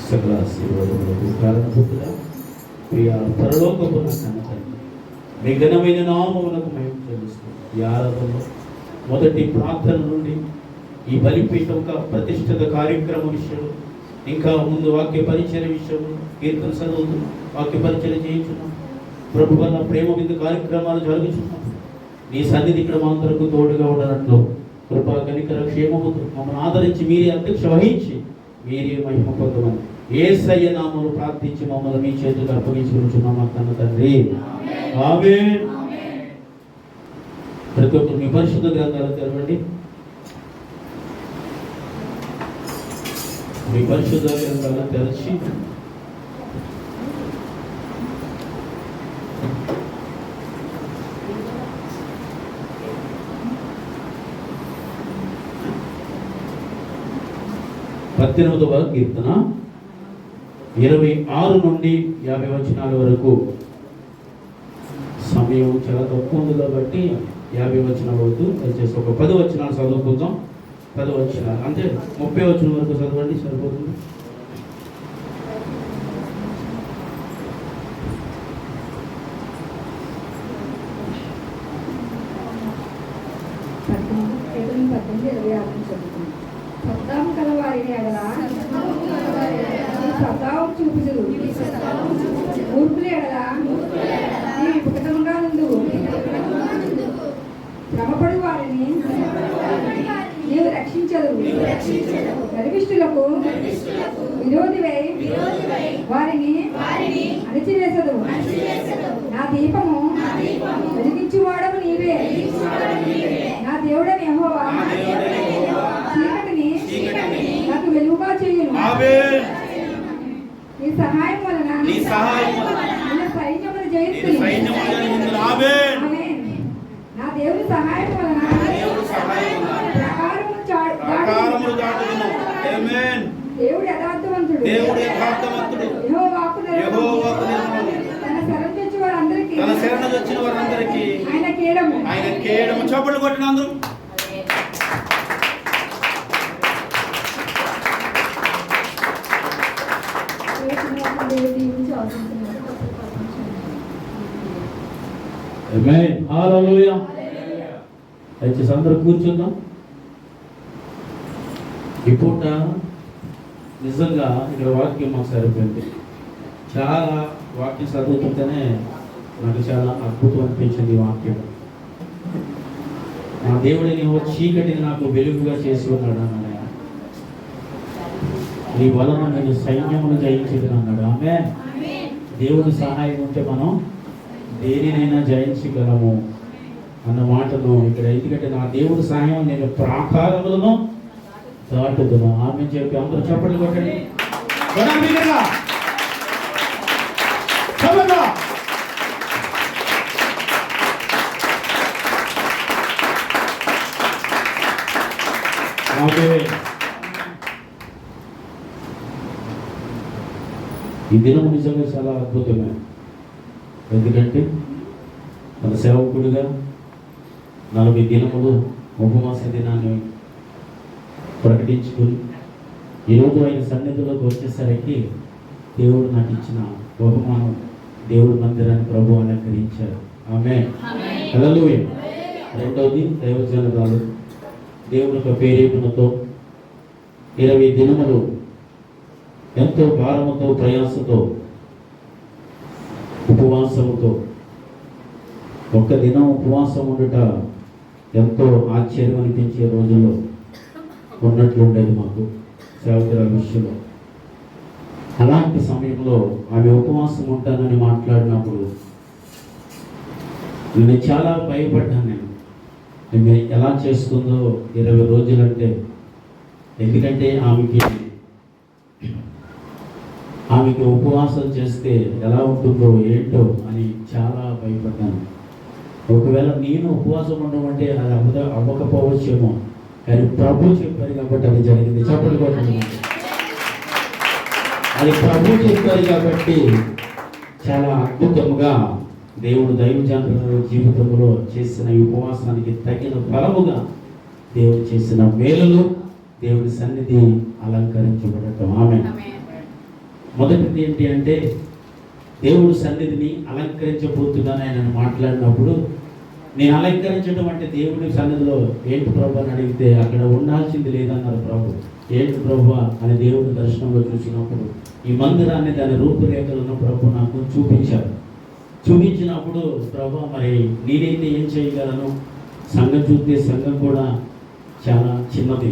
సకల ఆశీర్వాదములకు కారణభూతుడా ప్రియ పరలోకపు నా కన్న తండ్రి, మీ ఘనమైన నామమునకు మహిమ చెల్లిస్తుంది. ఈ ఆరాధనలో మొదటి ప్రార్థన నుండి ఈ బలిపీఠం ప్రతిష్ఠిత కార్యక్రమం విషయంలో, ఇంకా ముందు వాక్య పరిచయ విషయంలో కీర్తన చదువుతున్నాం, వాక్య పరిచయం చేయించున్నాం. ప్రభు వల్ల ప్రేమ విందు కార్యక్రమాలు జరుగుతున్నాం. నీ సన్నిధి ఇక్కడ మా అందరకు తోడుగా ఉండనట్లు కృపా కనికర క్షేమముతో మమ్మల్ని ఆదరించి మీరే అధ్యక్ష వహించి మీరే మహిమ పొందమని యేసయ్య నామములో ప్రార్థించి మమ్మల్ని మీ చేతులకు అప్పగించుకుంటున్నాం మా కన్న తండ్రి. ఆమేన్. ప్రతి ఒక్కరు మీ పరిశుద్ధ గ్రంథాలు తెరవండి. మీ పరిశుద్ధ గ్రంథాలు తెరచి పద్దెనిమిదవ కీర్తన 26 నుండి 50 వచనాల వరకు. సమయం చాలా తక్కువ ఉంది కాబట్టి 50 వచనాలు వద్దు, దయచేసి ఒక 10 వచనాలు చదువుకుందాం. 10 వచనాలు అంటే 30 వచనం వరకు చదవండి, సరిపోతుంది. చూపుదురు మూర్ఖులు ఎడల నీవు విపరీతంగా నుండు. శ్రమపడు వారిని నీవు రక్షించదు. గర్విష్ఠులకు విరోధివై వారిని అణిచివేసదు. నా దీపము వెలిగించువాడము నీవే. నా దేవుడని యెహోవా చీకటిని నాకు వెలుగుగా చేయును. నీ సహాయం వలన నిన్న సైన్యమును జయిస్తుంది. ఆమేన్. నా దేవుని సహాయం వలన ప్రకారమును దాటుదును. ఆమేన్. దేవుడు యథార్థవంతుడు. యెహోవాకు తన శరణు వచ్చిన వారందరికీ ఆయన కేడము. చప్పట్లు కొట్టిన అందరూ. ఆమేన్. హల్లెలూయా. దయచేసి అందరూ కూర్చుందాం. ఈ పూట నిజంగా ఇక్కడ వాక్యం మాకు సరిపోయింది. చాలా వాక్యం చదువుతుంటేనే నాకు చాలా అద్భుతం అనిపించింది ఈ వాక్యం. నా దేవుడిని చీకటిని నాకు వెలుగుగా చేసి ఉన్నాడు అన్నాడు. నీ వలన నేను సైన్యమును జయించేది అన్నాడు. ఆమె దేవుడి సహాయం ఉంటే మనం దేనినైనా జయించగలము అన్న మాటను ఇక్కడ. ఎందుకంటే నా దేవుడి సహాయం నేను ప్రాకారములను దాటుదును. ఆమె చెప్పి అందరూ చప్పట్లు కొట్టండి. ఈ దినం నిజంగా చాలా అద్భుతమే. ఎందుకంటే మన సేవకుడిగా 40 దినములు ఉపవాస దినాన్ని ప్రకటించుకుని ఈరోజు ఆయన సన్నిధిలోకి వచ్చేసరికి దేవుడు నాకు ఇచ్చిన బహుమానం, దేవుడి మందిరాన్ని ప్రభు అలంకరించారు. ఆమేన్. హల్లెలూయా. రెండవది దైవజనురాలు దేవుని యొక్క ప్రేరేపణతో 20 దినములు ఎంతో భారముతో ప్రయాసతో ఉపవాసముతో ఒక్క దినం ఉపవాసం ఉండుట ఎంతో ఆశ్చర్యం అనిపించే రోజుల్లో ఉన్నట్లు ఉండేది మాకు సేవకురాల విషయంలో. అలాంటి సమయంలో ఆమె ఉపవాసం ఉంటానని మాట్లాడినప్పుడు నేను చాలా భయపడ్డాను. నేను ఎలా చేస్తుందో 20 రోజులంటే. ఎందుకంటే ఆమెకి ఉపవాసం చేస్తే ఎలా ఉంటుందో ఏంటో అని చాలా భయపడ్డాను. ఒకవేళ నేను ఉపవాసం ఉండమంటే అది అవ్వకపోవచ్చేమో, కానీ ప్రభు చెప్పారు కాబట్టి అది జరిగింది. చప్పట్లు కొట్టండి. అది ప్రభు చెప్పారు కాబట్టి చాలా అద్భుతంగా దేవుడు దైవజనుల జీవితంలో చేసిన ఈ ఉపవాసానికి తగిన బలముగా దేవుడు చేసిన మేలులు, దేవుడి సన్నిధి అలంకరించబడటం. ఆమేన్. మొదటిది ఏంటి అంటే దేవుడు సన్నిధిని అలంకరించబోతున్నాను ఆయన మాట్లాడినప్పుడు, నేను అలంకరించడం అంటే దేవుడి సన్నిధిలో ఏంటి ప్రభు అని అడిగితే అక్కడ ఉండాల్సింది లేదన్నారు ప్రభు. ఏంటి ప్రభు అని దేవుడి దర్శనంలో చూసినప్పుడు ఈ మందిరాన్ని దాని రూపురేఖలను ప్రభు నాకు చూపించినప్పుడు ప్రభు మరి నేనైతే ఏం చేయగలను? సంఘం చూస్తే సంఘం కూడా చాలా చిన్నది.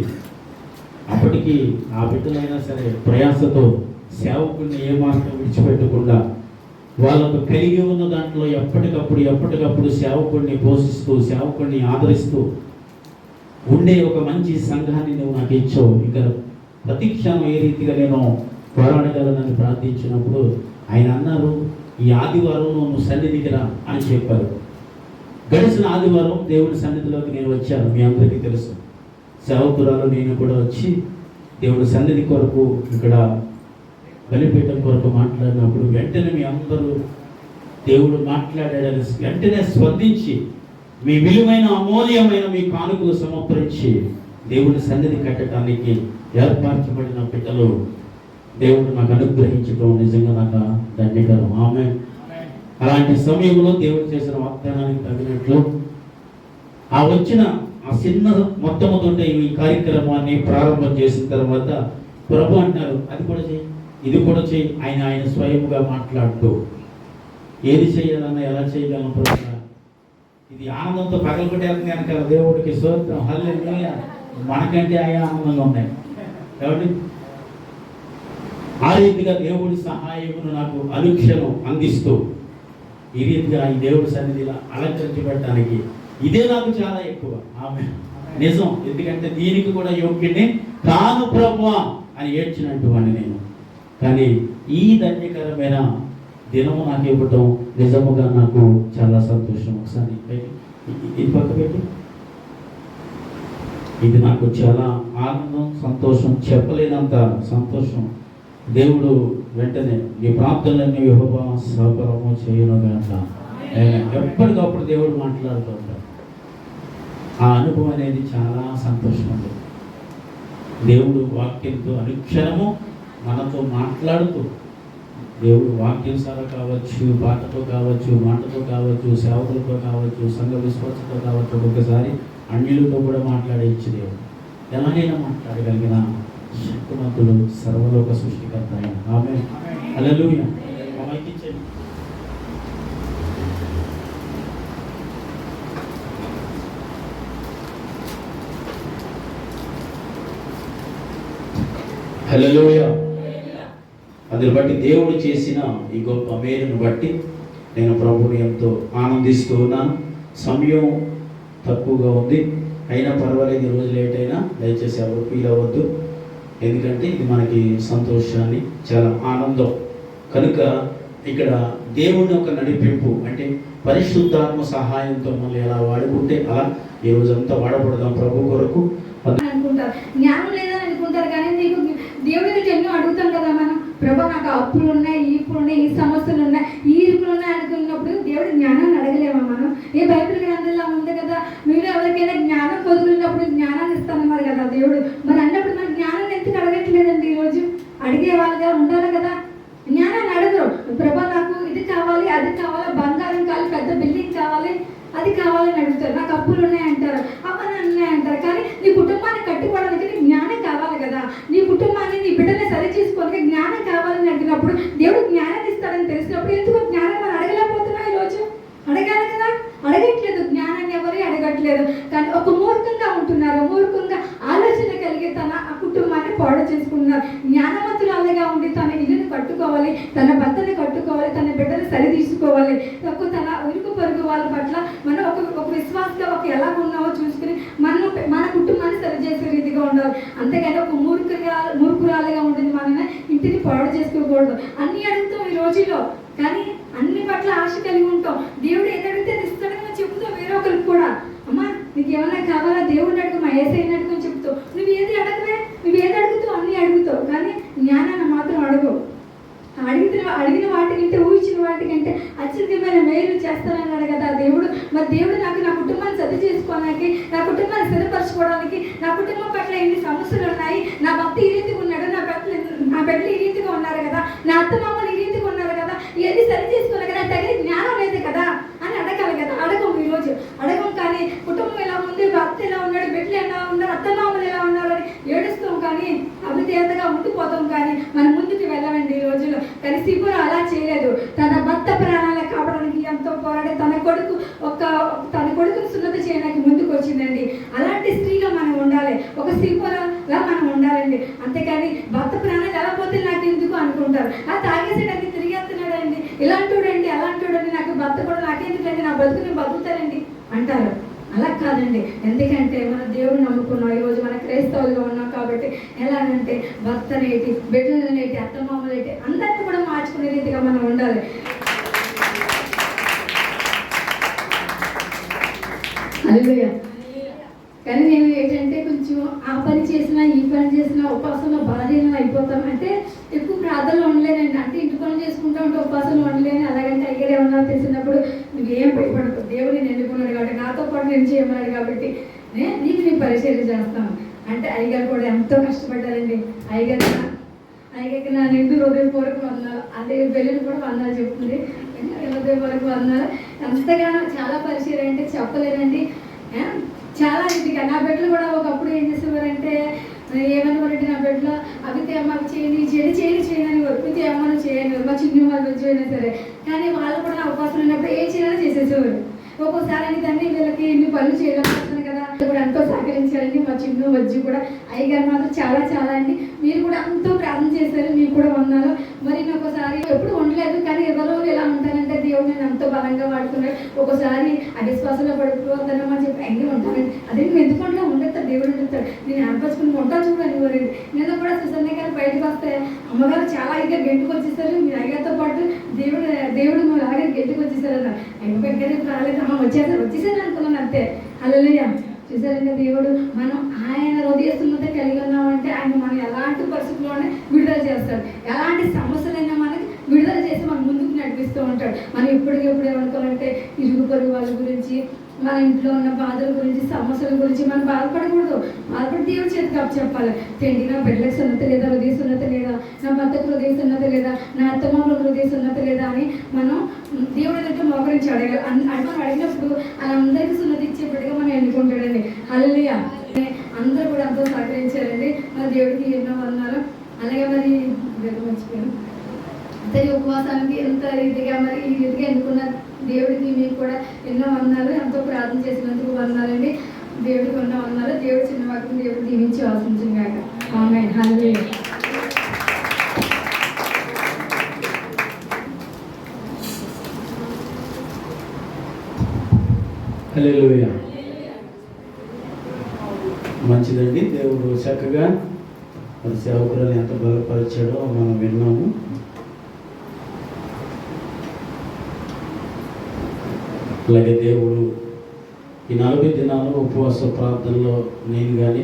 అప్పటికి ఆ బిడ్డలైనా సరే ప్రయాసతో సేవకుడిని ఏ మార్గం విడిచిపెట్టకుండా వాళ్ళకు కలిగి ఉన్న దాంట్లో ఎప్పటికప్పుడు సేవకుడిని పోషిస్తూ సేవకుడిని ఆదరిస్తూ ఉండే ఒక మంచి సంఘాన్ని నువ్వు నాకు ఇచ్చావు. ఇంకా ప్రతి క్షణం ఏ రీతిగా నేను పోరాడగలనని ప్రార్థించినప్పుడు ఆయన అన్నారు, ఈ ఆదివారం నువ్వు సన్నిధికి రా అని చెప్పారు. గడిచిన ఆదివారం దేవుడి సన్నిధిలోకి నేను వచ్చాను. మీ అందరికీ తెలుసు, సేవకురాలు నేను కూడా వచ్చి దేవుడి సన్నిధి కొరకు ఇక్కడ బలిపీఠం కొరకు మాట్లాడినప్పుడు వెంటనే మీ అందరూ దేవుడు మాట్లాడాడని వెంటనే స్పందించి మీ విలువైన అమూల్యమైన మీ కానుకలు సమర్పించి దేవుడి సన్నిధి కట్టడానికి ఏర్పరచబడిన బిడ్డలు దేవుడు నాకు అనుగ్రహించడం నిజంగా నాకు ధన్యకరం. ఆమె అలాంటి సమయంలో దేవుడు చేసిన వాగ్దానానికి తగినట్లు ఆ వచ్చిన ఆ చిన్న మొత్తముతో ఈ కార్యక్రమాన్ని ప్రారంభం చేసిన తర్వాత ప్రభు అంటారు, అది కూడా చేయి, ఇది కూడా చేయి. ఆయన స్వయముగా మాట్లాడుతూ ఏది చేయాలన్నా ఎలా చేయగలను ప్రభు, ఇది ఆనందంతో పగలగొట్టేస్తుంది కనుక దేవుడికి స్తోత్రం, హల్లెలూయా. మనకంటే ఆయన ఆనందంగా ఉన్నాయి కాబట్టి ఆ రీతిగా దేవుడి సహాయమును నాకు అనుక్షణం అందిస్తూ ఈ రీతిగా ఈ దేవుడి సన్నిధిలో అలంకరించబడటానికి ఇదే నాకు చాలా ఎక్కువ. ఆమె నిజం, ఎందుకంటే దీనికి కూడా యోగ్యుని కాను ప్రభువా అని ఏడ్చినట్టు వాడిని నేను. కానీ ఈ ధన్యకరమైన దినము నాకు ఇవ్వటం నిజముగా నాకు చాలా సంతోషం. ఒకసారి ఇది పక్క పెట్టి, ఇది నాకు చాలా ఆనందం, సంతోషం, చెప్పలేనంత సంతోషం. దేవుడు వెంటనే ఈ ప్రార్థనలన్నీ యెహోవా సఫలము చేయనుగాక. ఎప్పటికప్పుడు దేవుడు మాట్లాడుతూ ఉంటాడు. ఆ అనుభవం అనేది చాలా సంతోషం ఉంది. దేవుడు వాక్యంతో అనుక్షణము మనతో మాట్లాడుతూ, దేవుడు వాక్యం సారా కావచ్చు, పాటతో కావచ్చు, మాటతో కావచ్చు, సేవకులతో కావచ్చు, సంఘ విశ్వాసంతో కావచ్చు, ఒక్కొక్కసారి అన్యులతో కూడా మాట్లాడేచ్చు. దేవుడు ఎలాగైనా మాట్లాడగలిగిన శక్తిమంతుడు, సర్వలోక సృష్టికర్త ఆయన. ఆమేన్, హల్లెలూయా. హల్లెలూయా. అందుని బట్టి దేవుడు చేసిన ఈ గొప్ప మేలును బట్టి నేను ప్రభువుని ఎంతో ఆనందిస్తూ ఉన్నాను. సమయం తక్కువగా ఉంది, అయినా పర్వాలేదు, ఈ రోజు లేట్ అయినా దయచేసి ఎవరు ఫీల్ అవ్వద్దు. ఎందుకంటే ఇది మనకి సంతోషాన్ని, చాలా ఆనందం. కనుక ఇక్కడ దేవుని ఒక నడిపింపు అంటే పరిశుద్ధాత్మ సహాయంతో మళ్ళీ ఎలా వాడుకుంటే అలా ఈ రోజంతా వాడబడదాం ప్రభు కొరకు అనుకుంటారు. జ్ఞానం లేదని అనుకుంటారు, కానీ నీకు దేవుడికి ఎన్నో అడుగుతాం కదా మనం, ప్రభా నాకు అప్పులు ఉన్నాయి, ఈ ఇప్పులు ఉన్నాయి, ఈ సమస్యలు ఉన్నాయి, ఈ ఇరుకులు ఉన్నాయి అనుకున్నప్పుడు దేవుడి జ్ఞానాన్ని అడగలేమా మనం? ఏ బైబిల్ గ్రంథంలో ఉంది కదా, మీరు ఎవరికైనా జ్ఞానం పొందుకున్నప్పుడు జ్ఞానాన్ని ఇస్తానన్నారు కదా దేవుడు. మరి అన్నప్పుడు మన జ్ఞానాన్ని ఎందుకు అడగట్లేదండి? ఈరోజు అడిగే వాళ్ళగా ఉండాలి కదా. జ్ఞానాన్ని అడగరు. ప్రభా నాకు ఇది కావాలి, అది కావాలి, బంగారం కావాలి, పెద్ద బిల్డింగ్ కావాలి, అది కావాలని అడుగుతారు. నాకు అప్పులు ఉన్నాయంటారు, అవన్నీ ఉన్నాయంటారు. కానీ నీ కుటుంబాన్ని కట్టుకోవడానికి నీ జ్ఞానం కావాలి కదా. నీ కుటుంబాన్ని, నీ బిడ్డని సరి చేసుకోవడానికి జ్ఞానం కావాలని అడిగినప్పుడు దేవుడు జ్ఞానం ఇస్తాడని తెలిసినప్పుడు ఎందుకు జ్ఞానం మనం అడగలేకపోతున్నాం? ఈరోజు అడగాలి కదా, అడగట్లేదు. జ్ఞానాన్ని ఎవరు అడగట్లేదు. కానీ ఒక మూర్ఖంగా ఉంటున్నారు. మూర్ఖంగా ఆలోచన కలిగి తన ఆ కుటుంబాన్ని పాడు చేసుకుంటున్నారు. జ్ఞానవంతురాలుగా ఉండి తన ఇల్లుని కట్టుకోవాలి, తన భర్తని కట్టుకోవాలి, తన బిడ్డని సరి తీసుకోవాలి. తన ఉరుకు పరుగు వాళ్ళ పట్ల మనం ఒక విశ్వాసంగా ఒక ఎలా ఉన్నావో చూసుకుని మన కుటుంబాన్ని సరి చేసే రీతిగా ఉండాలి. అంతేగాని ఒక మూర్ఖురాలుగా ఉండేది మన ఇంటిని పాడు చేసుకోకూడదు. అన్ని అడుగుతాం ఈ రోజుల్లో, కానీ అన్ని పట్ల ఆశ కలిగి ఉంటాం. దేవుడు ఏది అడిగితే ఇస్తాడని చెప్తావు. వేరే ఒకరికి కూడా, అమ్మా నీకు ఏమన్నా కావాలా దేవుడిని అడుగు, మా ఏసైని అడుగుని చెప్తావు. నువ్వు ఏది అడుగుతావు, అన్ని అడుగుతావు, కానీ జ్ఞానాన్ని మాత్రం అడగవు. అడిగిన వాటికంటే, ఊహించిన వాటికంటే అత్యధికమైన మేలు చేస్తానన్నాడు కదా దేవుడు. మరి దేవుడు నాకు నా కుటుంబాన్ని సరి చేసుకోవడానికి, నా కుటుంబాన్ని స్థిరపరచుకోవడానికి, నా కుటుంబం పట్ల ఎన్ని సమస్యలు ఉన్నాయి, నా భక్తి ఈ రీతిగా ఉన్నాడు, నా బిడ్డలు ఈ రీతిగా ఉన్నారు కదా, నా అత్త మామూలు ఈ రీతిగా ఉన్నారు కదా, ఇవన్నీ సరి చేసుకోవాలి కదా, తగిన జ్ఞానం లేదు కదా అని అడగాలి కదా. అడగం ఈరోజు అడగం. కానీ కుటుంబం ఎలా ఉంది, భర్త ఎలా ఉన్నాడు, బిడ్డలు ఎలా ఉన్నారు, అత్త మామూలు ఎలా ఉన్నారు అని ఏడుస్తాం, కానీ అవిధేయతగా ఉండిపోతాం, కానీ మనం ముందుకు వెళ్ళమండి ఈ రోజుల్లో. కానీ సిపోరా అలా చేయలేదు. తన భర్త ప్రాణాలను కాపాడడానికి ఎంతో పోరాడి తన కొడుకును సున్నతి చేయడానికి ముందుకు వచ్చిందండి. అలాంటి స్త్రీగా మనం ఉండాలి, ఒక సిపోరాగా మనం ఉండాలండి. అంతేకాని భర్త ప్రాణాలు ఎలా పోతే నాకు ఎందుకు అనుకుంటారు. తాగేసేటండి, తిరిగేస్తున్నాడండి, ఇలాంటోడండి అలాంటోడండి, నాకు భర్త కూడా నాకెందుకండి, నా బతుకు నేను బతుకుతానండి అంటారు. అలా కాదండి. ఎందుకంటే మన దేవుడు నమ్ముకున్నాం, ఈరోజు మన క్రైస్తవులుగా ఉన్నాం కాబట్టి ఎలాగంటే భర్తనేటి, బిడ్డలనేటి, అత్తమామలేటి అందరినీ కూడా మార్చుకునే రీతిగా మనం ఉండాలి. హల్లెలూయా. కానీ నేను ఏంటంటే కొంచెం ఆ పని చేసినా ఈ పని చేసినా ఉపవాసంలో బాధీనం అయిపోతాం. అంటే ఎక్కువ ప్రార్థనలో ఉండలేనండి. అంటే ఇంటి పనులు చేసుకుంటూ ఉంటే ఉపవాసంలో ఉండలేని. అలాగంటే అయ్యారు ఏమన్నా తెలిసినప్పుడు నువ్వేం భయపడకు, దేవుడు నేను ఎన్నుకున్నాడు కాబట్టి, నాతో పాటు నేను చేయమన్నాడు కాబట్టి నీకు నీ పరిచర్య చేస్తాను అంటే అయ్యగారు కూడా ఎంతో కష్టపడ్డారండి. అయ్యగారికి నా నిండు హృదయపూర్వక వందనాలు. అదే వెళ్ళిన కూడా వందనాలు చెప్తుంది, హృదయపూర్వక వందనాలు. ఎంతగానో చాలా పరిచర్య అంటే చెప్పలేనండి. చాలా ఇంటికి నా బిడ్డలు కూడా ఒకప్పుడు ఏం చేసేవారంటే ఏమనుకోరంటే, నా బిడ్డలో అవితే అమ్మకి చేయని వరకు అమ్మను చేయని మా చిన్న వాళ్ళు వచ్చి సరే. కానీ వాళ్ళు కూడా అవకాశం ఉన్నప్పుడు ఏం చేయాలో చేసేసేవారు. ఒక్కోసారి అని దాన్ని వీళ్ళకి ఇన్ని పనులు చేయలేకపోతున్నాను కదా కూడా ఎంతో సహకరించారండి. మా చిన్న వజ్జి కూడా అయ్యగారు మాత్రం చాలా అండి. మీరు కూడా ఎంతో ప్రార్థన చేశారు, మీకు కూడా ఉన్నాను. మరి నేను ఒకసారి ఎప్పుడు ఉండలేదు, కానీ ఎవరో ఎలా ఉంటానంటే దేవుడు నేను ఎంతో బలంగా వాడుతున్నాడు. ఒకసారి అవిశ్వాసంలో పడిపోతానని చెప్పి అన్ని ఉంటానండి. అదే నువ్వు ఎందుకుంటా ఉండేస్తా, దేవుడు ఉంటాడు, నేను ఏర్పరచుకుని ఉంటా చూడండి. ఎవరండి నేను కూడా సుసన్న గారు బయటకు వస్తే అమ్మగారు చాలా అయితే గెంటుకు వచ్చేసారు. మీ అయ్యగారితో పాటు దేవుడు మా లాగా గెంటుకు వచ్చేసారు అన్నారు. అయ్యగారు రాలేదు, అమ్మ వచ్చేసారు అనుకున్నాను అంతే. హల్లెలూయా. చూసారంటే దేవుడు మనం ఆయన హృదయ సున్నత కలిగి ఉన్నామంటే ఆయన మనం ఎలాంటి పరిస్థితుల్లోనే విడుదల చేస్తాడు. ఎలాంటి సమస్యలైనా మనకి విడుదల చేసి మనం ముందుకు నడిపిస్తూ ఉంటాడు. మనం ఎప్పటికెప్పుడు ఏమనుకోవాలంటే ఇరుగు పొరుగు వాళ్ళ గురించి, మన ఇంట్లో ఉన్న బాధల గురించి, సమస్యల గురించి మనం బాధపడకూడదు. బాధపడి దేవుడి చేతికి అప్పు చెప్పాలి. తిండి నా బిడ్డలకు సున్నత లేదా, హృదయ సున్నత లేదా, నా భర్తకు హృదయ సున్నత లేదా, నా అత్తమామలకు హృదయ సున్నత లేదా అని మనం దేవుడి దగ్గర మోకరించి అడగాలి. మనం అడిగినప్పుడు అందరికీ సున్నతి ఇచ్చేప్పటిగా మనం ఎన్నుకుంటాడండి. హల్లెలూయా. అందరూ కూడా ఎంతో సహకరించారండి. మన దేవుడికి ఎన్నో వందనాలు. అలాగే మరి మర్చిపోయాను, అందరి ఉపవాసానికి ఎంత రీతిగా మరి ఈ రీతిగా ఎన్నుకున్న దేవుడికి మీకు కూడా ఎన్నో వందనాలు. ఎంతో ప్రార్థన చేసినందుకు వందనాలండి. దేవుడికి ఉన్న వందనాలు. దేవుడు చిన్న వాక్యం దేవుడు దీవించి ఆశించుగాక. ఆమేన్. హల్లెలూయా. హల్లెలూయా. మంచిదండి. దేవుడు చక్కగా మన సేవకులను ఎంత బలపరిచాడో మనం విన్నాము. అలాగే దేవుడు ఈ 40 దినాలు ఉపవాస ప్రార్థనలో నేను కానీ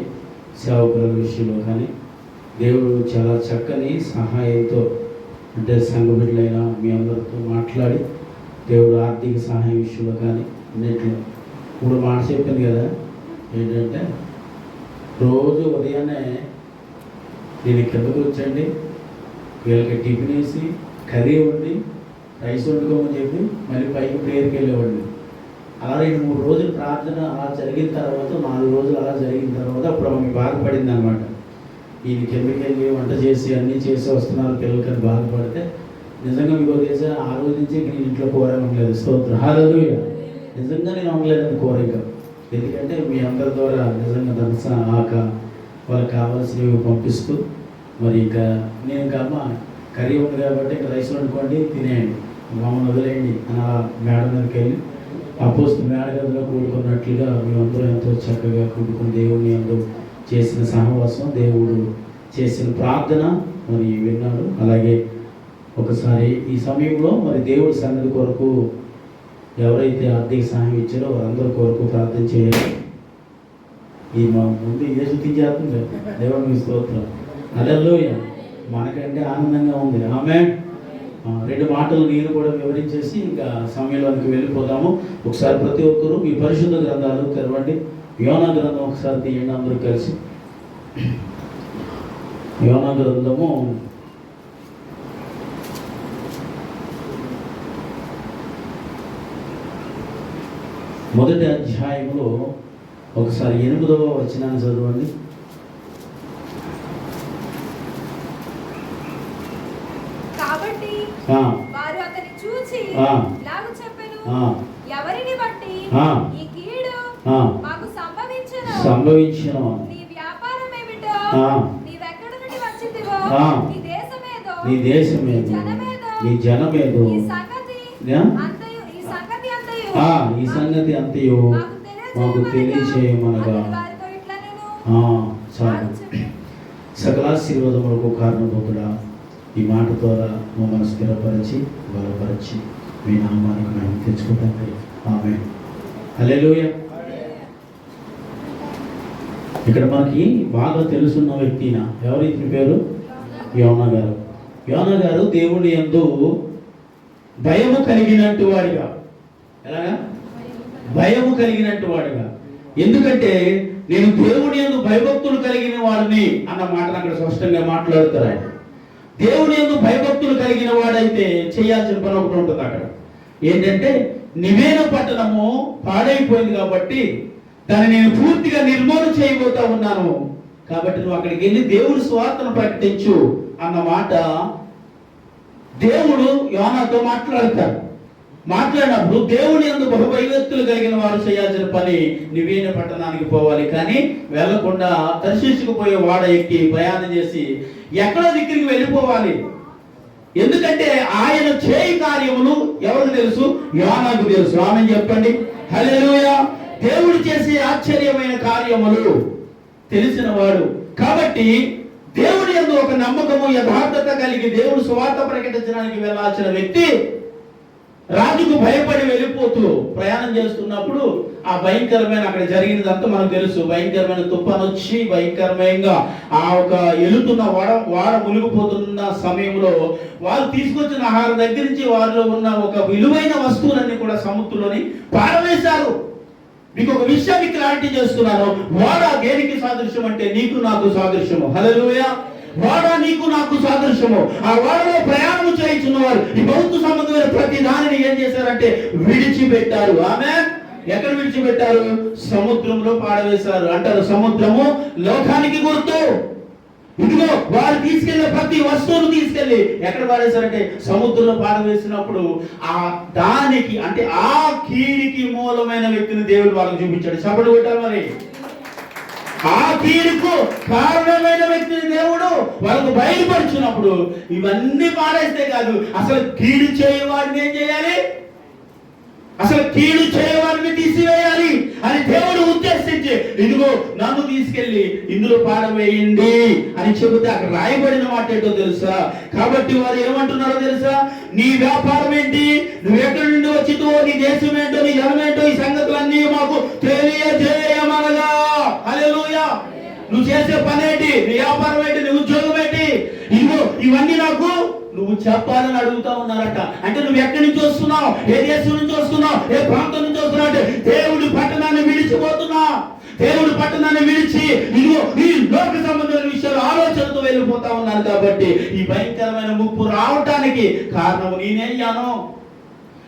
సేవకుల విషయంలో కానీ దేవుడు చాలా చక్కని సహాయంతో, అంటే సంఘ బిడ్డలైన మీ అందరితో మాట్లాడి దేవుడు ఆర్థిక సహాయం విషయంలో కానీ అన్నింటిలో ఇప్పుడు మాట చెప్పింది కదా, ఏంటంటే రోజు ఉదయాన్నే నేను కిందకు వచ్చండి, వీళ్ళకి టిఫిన్ వేసి కర్రీ వండి రైస్ వండుకోమని చెప్పి మళ్ళీ పైకి ప్రేయర్కి వెళ్ళేవాడిని. అలా 2-3 రోజులు ప్రార్థన అలా జరిగిన తర్వాత, 4 రోజులు అలా జరిగిన తర్వాత అప్పుడు ఆమె బాధపడింది అనమాట. ఈయన కిందకి వెళ్ళి వంట చేసి అన్నీ చేసి వస్తున్నారు పిల్లలకని బాధపడితే, నిజంగా మీకు తెలిసే ఆ రోజు నుంచి నేను ఇంట్లో కూర ఉండలేదు. స్తోత్రం. హల్లెలూయా. నిజంగా నేను ఉండలేదని కూర ఇంకా, ఎందుకంటే మీ అందరి ద్వారా నిజంగా దర్శ ఆక వాళ్ళకి కావాల్సినవి పంపిస్తూ, మరి ఇంకా నేను ఇంకా అమ్మ కర్రీ ఉంది కాబట్టి ఇంకా రైస్ వండుకోండి తినేయండి, మమ్మల్ని వదిలేయండి అని అలా మేడ మీదకి వెళ్ళి అపోస్తలుల మేడగదిలో కూడుకున్నట్లుగా మేమందరూ ఎంతో చక్కగా కూడుకుని దేవుడిని అందరూ చేసిన సహవాసం, దేవుడు చేసిన ప్రార్థన మరి విన్నాడు. అలాగే ఒకసారి ఈ సమయంలో మరి దేవుడి సన్నిధి కొరకు ఎవరైతే ఆర్థిక సహాయం ఇచ్చారో వారందరి కొరకు ప్రార్థన చేయాలి. ఈ మా ముందు ఏ శుద్ధించేస్తుంది దేవుడికి స్తోత్రం. హల్లెలూయా. మనకంటే ఆనందంగా ఉంది. ఆమేన్. 2 మాటలు నేను కూడా వివరించేసి ఇంకా సమయంలోకి వెళ్ళిపోతాము. ఒకసారి ప్రతి ఒక్కరూ మీ పరిశుద్ధ గ్రంథాలు తెరవండి. యోనా గ్రంథం ఒకసారి తీయండి అందరూ కలిసి. యోనా గ్రంథము మొదటి అధ్యాయంలో ఒకసారి 8వ వచనాన్ని చదవండి. కాబట్టి వారు అతన్ని చూచి ఇలాగ చెప్పెను, ఎవరిని బట్టి ఈ కీడు మాకు సంభవించెను? నీ వ్యాపారం ఏమిటో, నీవెక్కడ నుండి వచ్చితివో, నీ దేశమేదో, నీ జనమేదో, ఈ సంగతి అంతయు మాకు తెలియచేయమనగా సకలాశీర్వాదములకు కారణభూతుడా, ఈ మాట ద్వారా మమ్మల్ని స్థిరపరిచి బలపరిచి మీ నామానికి మేము తెచ్చుకుంటాం. ఆమేన్. హల్లెలూయా. ఇక్కడ మనకి బాగా తెలుసున్న వ్యక్తిన ఎవరు? ఇతని పేరు యోనా గారు. యోనా గారు దేవుని యందు భయము కలిగినట్టు వాడిగా, ఎలాగా భయము కలిగినట్టు వాడిగా. ఎందుకంటే నేను దేవుని యందు భయభక్తులు కలిగిన వాడిని అన్న మాటను అక్కడ స్పష్టంగా మాట్లాడుతారు ఆయన. దేవుని యందు భయభక్తులు కలిగిన వాడైతే చేయాల్సిన పని ఒకటి ఉంటుంది అక్కడ. ఏంటంటే నివేన పట్టణము పాడైపోయింది కాబట్టి దాన్ని నేను పూర్తిగా నిర్మూలన చేయబోతా ఉన్నాను, కాబట్టి నువ్వు అక్కడికి వెళ్ళి దేవుడి సువార్తను ప్రకటించు అన్న మాట దేవుడు యోనాతో మాట్లాడతాడు. మాట్లాడినప్పుడు దేవుని యందు బహుభయభక్తులు కలిగిన వారు చేయాల్సిన పని నివేన పట్టణానికి పోవాలి, కానీ వెళ్లకుండా తర్షీషుకు పోయే వాడ ఎక్కి ప్రయాణం చేసి ఎక్కడో దగ్గరికి వెళ్ళిపోవాలి. ఎందుకంటే ఆయన చేయి కార్యములు ఎవరికి తెలుసు? యోనాకు తెలుసు. ఆమె చెప్పండి. హల్లెలూయా. దేవుడు చేసే ఆశ్చర్యమైన కార్యములు తెలిసిన వాడు కాబట్టి దేవుడి యందు ఒక నమ్మకము యథార్థత కలిగి దేవుడు సువార్త ప్రకటించడానికి వెళ్ళాల్సిన వ్యక్తి రాజుకు భయపడి వెళ్ళిపోతూ ప్రయాణం చేస్తున్నప్పుడు ఆ భయంకరమైన అక్కడ జరిగినదంతా మనకు తెలుసు. భయంకరమైన తుఫాను వచ్చి భయంకరమైన ఆ ఒక ఎలుతున్న వాడ మునిగిపోతున్న సమయంలో వారు తీసుకొచ్చిన ఆహారం దగ్గర నుంచి వారిలో ఉన్న ఒక విలువైన వస్తువులన్నీ కూడా సముద్రంలోని పారవేశారు. మీకు ఒక విషయాన్ని క్లారిటీ చేస్తున్నాను. వాడ దేనికి సాదృశ్యం అంటే నీకు నాకు సాదృశ్యము. హల్లెలూయా. వాడ నీకు నాకు సాదృశ్యము. ఆ వాడలో ప్రయాణం చేయించున్నవారు ఈ భౌతిక సంబంధమైన ప్రతి దానిని ఏం చేశారంటే విడిచిపెట్టారు. ఆమె ఎక్కడ విడిచిపెట్టారు? సముద్రంలో పాడవేశారు. అంటారు సముద్రము లోకానికి గుర్తు. ఇదిగో వారు తీసుకెళ్లే ప్రతి వస్తువును తీసుకెళ్లి ఎక్కడ పాడేశారంటే సముద్రంలో పాడవేసినప్పుడు ఆ దానికి అంటే ఆ కీడికి మూలమైన వ్యక్తిని దేవుడు వాళ్ళకి చూపించాడు. చెప్పడు కొట్టారు. మరి ఆ కీడుకు కారణమైన వ్యక్తిని దేవుడు వాళ్ళకు బయలుపరిచినప్పుడు ఇవన్నీ పాడేస్తే కాదు, అసలు కీడు చేయవాడిని ఏం చేయాలి? అసలు కీడు చేయవాడిని తీసివేయాలి అని దేవుడు ఉద్దేశించి ఇదిగో నన్ను తీసుకెళ్లి ఇందులో పాడవేయండి అని చెబితే అక్కడ రాయబడిన మాట ఏంటో తెలుసా? కాబట్టి వారు ఏమంటున్నారో తెలుసా? నీ వ్యాపారం ఏంటి, నువ్వు ఎక్కడి నుండి వచ్చితో, నీ దేశం ఏంటో, నీ జనమేంటో, ఈ సంగతులన్నీ మాకు తెలియజేయమనగా. హల్లెలూయా. నువ్వు చేసే పని ఏంటి, నీ వ్యాపారం ఏంటి, నీ ఉద్యోగం ఏంటి, ఇదిగో ఇవన్నీ నాకు నువ్వు చెప్పాలని అడుగుతా ఉన్నారట. అంటే నువ్వు ఎక్కడి నుంచి వస్తున్నావు, ఏ దేశం నుంచి వస్తున్నావు, ఏ ప్రాంతం నుంచి వస్తున్నావు అంటే దేవుడి పట్టణాన్ని విడిచిపోతున్నా. దేవుడి పట్టణాన్ని విడిచి ఇదిగో ఈ లోక సంబంధమైన విషయాలు ఆలోచనతో వెళ్ళిపోతా ఉన్నారు. కాబట్టి ఈ భయంకరమైన ముప్పు రావటానికి కారణము నేనే అయ్యాను.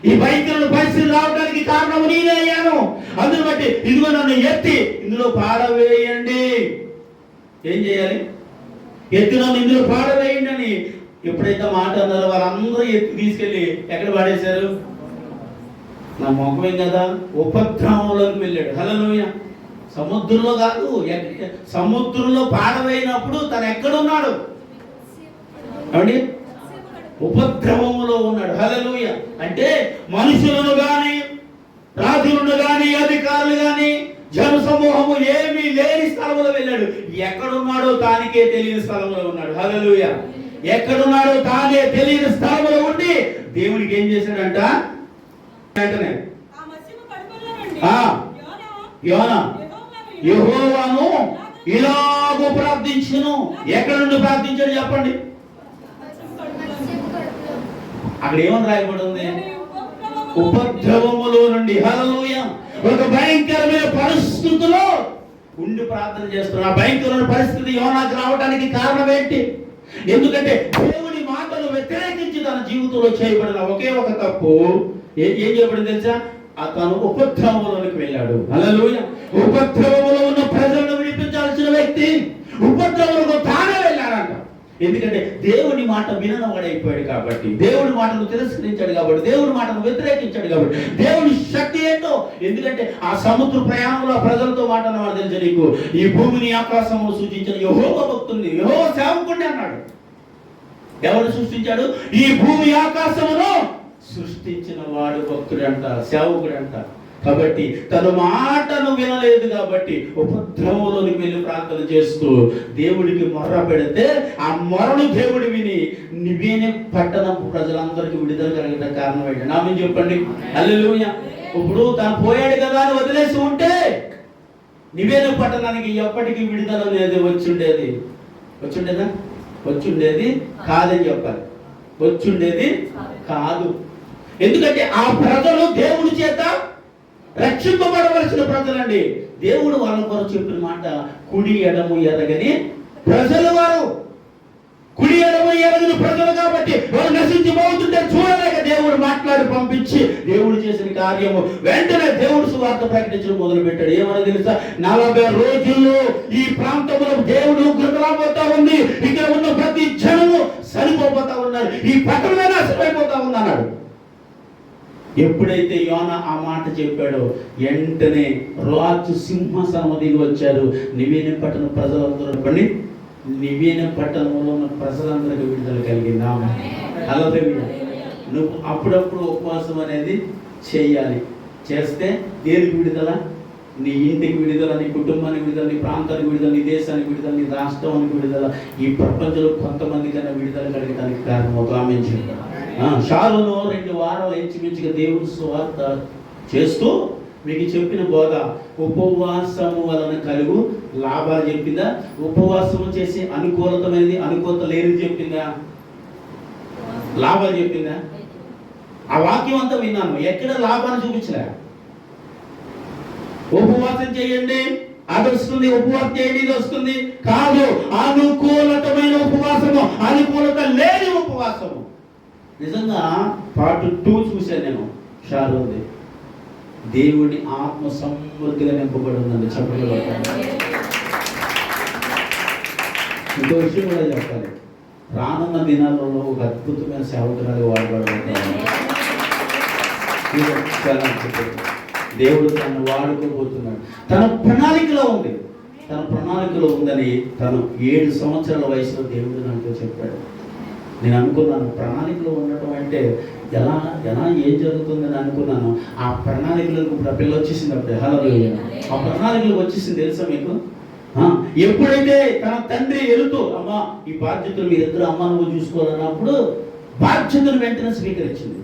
ఈ భయంకరమైన పరిస్థితి రావడానికి కారణము నేనే అయ్యాను. అందుని బట్టి ఇదిగో నన్ను ఎత్తి ఇందులో పాడవేయండి. ఏం చేయాలి? ఎత్తి నన్ను ఇందులో పాడవేయండి అని ఎప్పుడైతే మాట అన్నారో వాళ్ళందరూ ఎత్తి తీసుకెళ్ళి ఎక్కడ పాడేశారు? నా మొక్కమే కదా ఉపద్రవంలోకి వెళ్ళాడు. హల్లెలూయా. సముద్రంలో కాదు, సముద్రంలో పాడవేయినప్పుడు తను ఎక్కడున్నాడు? ఏమండి? ఉపద్రవములో ఉన్నాడు. హల్లెలూయా. అంటే మనుషులను గాని, రాజులను గాని, అధికారులు గాని, జన సమూహము ఏమీ లేని స్థలంలో వెళ్ళాడు. ఎక్కడున్నాడో తానికే తెలియని స్థలంలో ఉన్నాడు. హల్లెలూయా. ఎక్కడున్నాడో తానే తెలియని స్థలంలో ఉండి దేవునికి ఏం చేశాడంట? వెంటనే యోనా యెహోవాను ఇలాగూ ప్రార్థించును. ఎక్కడ నుండి ప్రార్థించాడు చెప్పండి? అక్కడ ఏమని రాయబడి ఉంది? ఉపద్రవములో నుండి. హల్లెలూయా. ఒక భయంకరమైన పరిస్థితిలో ఉండి ప్రార్థన చేస్తున్నా. ఆ భయంకరమైన పరిస్థితి యోనాకు రావడానికి కారణం ఏంటి? ఎందుకంటే దేవుని మాటలు వ్యతిరేకించి తన జీవితంలో చేయబడిన ఒకే ఒక తప్పు ఏం చేయబడింది తెలుసా? అతను ఉపద్రవంలోకి వెళ్ళాడు. హల్లెలూయా. ఉపద్రవంలో ఉన్న ప్రజలను విడిపించాల్సిన వ్యక్తి ఉపద్రవంలో తానే వెళ్ళాడంట. ఎందుకంటే దేవుని మాట విననవాడైపోయాడు కాబట్టి, దేవుని మాటను తిరస్కరించాడు కాబట్టి, దేవుని మాటను వ్యతిరేకించాడు కాబట్టి, దేవుని శక్తి ఏంటో. ఎందుకంటే ఆ సముద్ర ప్రయాణంలో ఆ ప్రజలతో మాట్లాడినవాడు తెలుసు నీకు, ఈ భూమిని ఆకాశము సూచించిన యెహోవా భక్తుని, యెహోవా సేవకుడిని అన్నాడు. ఎవరు సృష్టించాడు? ఈ భూమి ఆకాశమును సృష్టించిన వాడు భక్తుడంట, సేవకుడంట. కాబట్టి తన మాటను వినలేదు కాబట్టి ఉపద్రవంలోనికి వెళ్ళి ప్రార్థన చేస్తూ దేవుడికి మొర్ర పెడితే ఆ మొరను దేవుడు విని నివేనే పట్టణం ప్రజలందరికీ విడుదల కలిగిన కారణం ఏంటి? నా మీద చెప్పండి. హల్లెలూయా. ఇప్పుడు తను పోయాడు కదా అని వదిలేసి ఉంటే నివేనే పట్టణానికి ఎప్పటికీ విడుదల అనేది వచ్చుండేది కాదని చెప్పాలి. వచ్చుండేది కాదు. ఎందుకంటే ఆ ప్రజలు దేవుడి చేత రక్షింపబడవలసిన ప్రజలండి. దేవుడు వాళ్ళ కొరకు చెప్పిన మాట, కుడి ఎడము ఎరగని ప్రజలు వారు. కుడి ఎడము ఎరగని ప్రజలు కాబట్టి వారు నశించిపోతుంటే చూడలేక దేవుడు మాట్లాడి పంపించి దేవుడు చేసిన కార్యము వెంటనే దేవుడు సువార్త ప్రకటించడం మొదలు పెట్టాడు. ఏమని తెలుసా? 40 రోజుల్లో ఈ ప్రాంతంలో దేవుడు ఉగ్రత రాబోతా ఉంది. ఇక్కడ ఉన్న ప్రతి జనము సరిపోతా ఉన్నారు. ఈ పట్టణమే నాశనమైపోతా ఉంది అన్నాడు. ఎప్పుడైతే యోనా ఆ మాట చెప్పాడో వెంటనే రాజు సింహాసనం దిగి వచ్చారు. నివేనే పట్టణ ప్రజలందరూ పడి నివేనే పట్టణంలో ఉన్న ప్రజలందరికీ విడుదల కలిగింది. అలాగే నువ్వు అప్పుడప్పుడు ఉపవాసం అనేది చేయాలి. చేస్తే దేనికి విడుదల? నీ ఇంటికి విడుదల, నీ కుటుంబానికి విడుదల, నీ ప్రాంతానికి విడుదల, నీ దేశానికి విడుదల, నీ రాష్ట్రానికి విడుదల, ఈ ప్రపంచంలో కొంతమందికైనా విడుదల కలిగడానికి కారణం ఒక ఆమె షాలోను 2 వారాలు ఇంచుమించుగా దేవుడు సువార్త చేస్తూ మీకు చెప్పిన బోధ ఉపవాసము వలన కలుగు లాభాలు చెప్పిందా? ఉపవాసము చేసి అనుకూలతమైనది, అనుకూలత లేనిది చెప్పిందా? లాభాలు చెప్పిందా? ఆ వాక్యం అంతా విన్నాను, ఎక్కడ లాభాన్ని చూపించలే. ఉపవాసం చేయండి అది వస్తుంది, ఉపవాసం చేయండి ఇది వస్తుంది కాదు. అనుకూలతమైన ఉపవాసము, అనుకూలత లేని ఉపవాసము. నిజంగా పార్ట్ 2 చూశాను నేను షాలోది. దేవుని ఆత్మ సమృద్ధిగా నింపబడి ఉందండి. చెప్పగల ఇంకో విషయం కూడా చెప్పాలి. రానున్న దినాలలో ఒక అద్భుతమైన సేవకురాలు వాడబడబోతున్నారు. దేవుడు తను వాడుకోబోతున్నాడు. తన ప్రణాళికలో ఉందని తను 7 సంవత్సరాల వయసులో దేవుడు నాకు చెప్పాడు. నేను అనుకున్నాను ప్రణాళికలో ఉండటం అంటే ఎలా ఏం జరుగుతుందని అనుకున్నాను. ఆ ప్రణాళికలకు ఇప్పుడు ఆ పిల్ల వచ్చేసింది. అప్పుడే హల్లెలూయా. ఆ ప్రణాళికలకు వచ్చేసింది తెలుసా మీకు? ఎప్పుడైతే తన తండ్రి వెళుతూ అమ్మా ఈ బాధ్యతలు మీరిద్దరు అమ్మ నువ్వు చూసుకోవాలన్నప్పుడు బాధ్యతను వెంటనే స్వీకరించింది.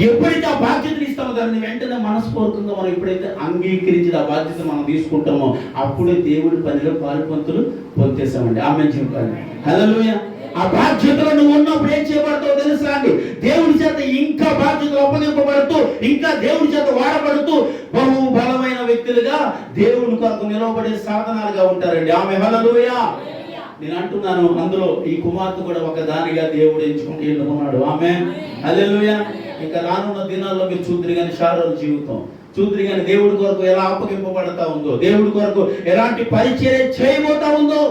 ఎప్పుడైతే ఆ బాధ్యతను ఇస్తామో దాన్ని వెంటనే మనస్ఫూర్తిగా మనం ఎప్పుడైతే అంగీకరించి ఆ బాధ్యత మనం తీసుకుంటామో అప్పుడే దేవుడి పనిలో పాలుపంతులు పొందేస్తామండి. ఆమె చెప్పాలి. హల్లెలూయా. ఆ బాధ్యతలు నువ్వు ఉన్నప్పుడు ఏం చేయబడతావు తెలుసా అండి? దేవుడి చేత ఇంకా బాధ్యతలు అప్పగింపబడుతూ, ఇంకా దేవుడి చేత వాడబడుతూ బహు బలమైన వ్యక్తులుగా దేవుని కొరకు నిలవబడే సాధనాలుగా ఉంటారండి. ఆమె హల్లెలూయా. నేను అంటున్నాను, అందులో ఈ కుమార్తె కూడా ఒక దానిగా దేవుడు ఎంచుకుంటూ ఎన్నుకున్నాడు. ఆమె హల్లెలూయా. ఇంకా రానున్న దినాల్లో మీరు చూద్దరు కానీ షారోను జీవితం చూద్దరు కానీ దేవుడి కొరకు ఎలా అప్పగింపబడతా ఉందో, దేవుడి కొరకు ఎలాంటి పరిచర్య చేయబోతా ఉందో.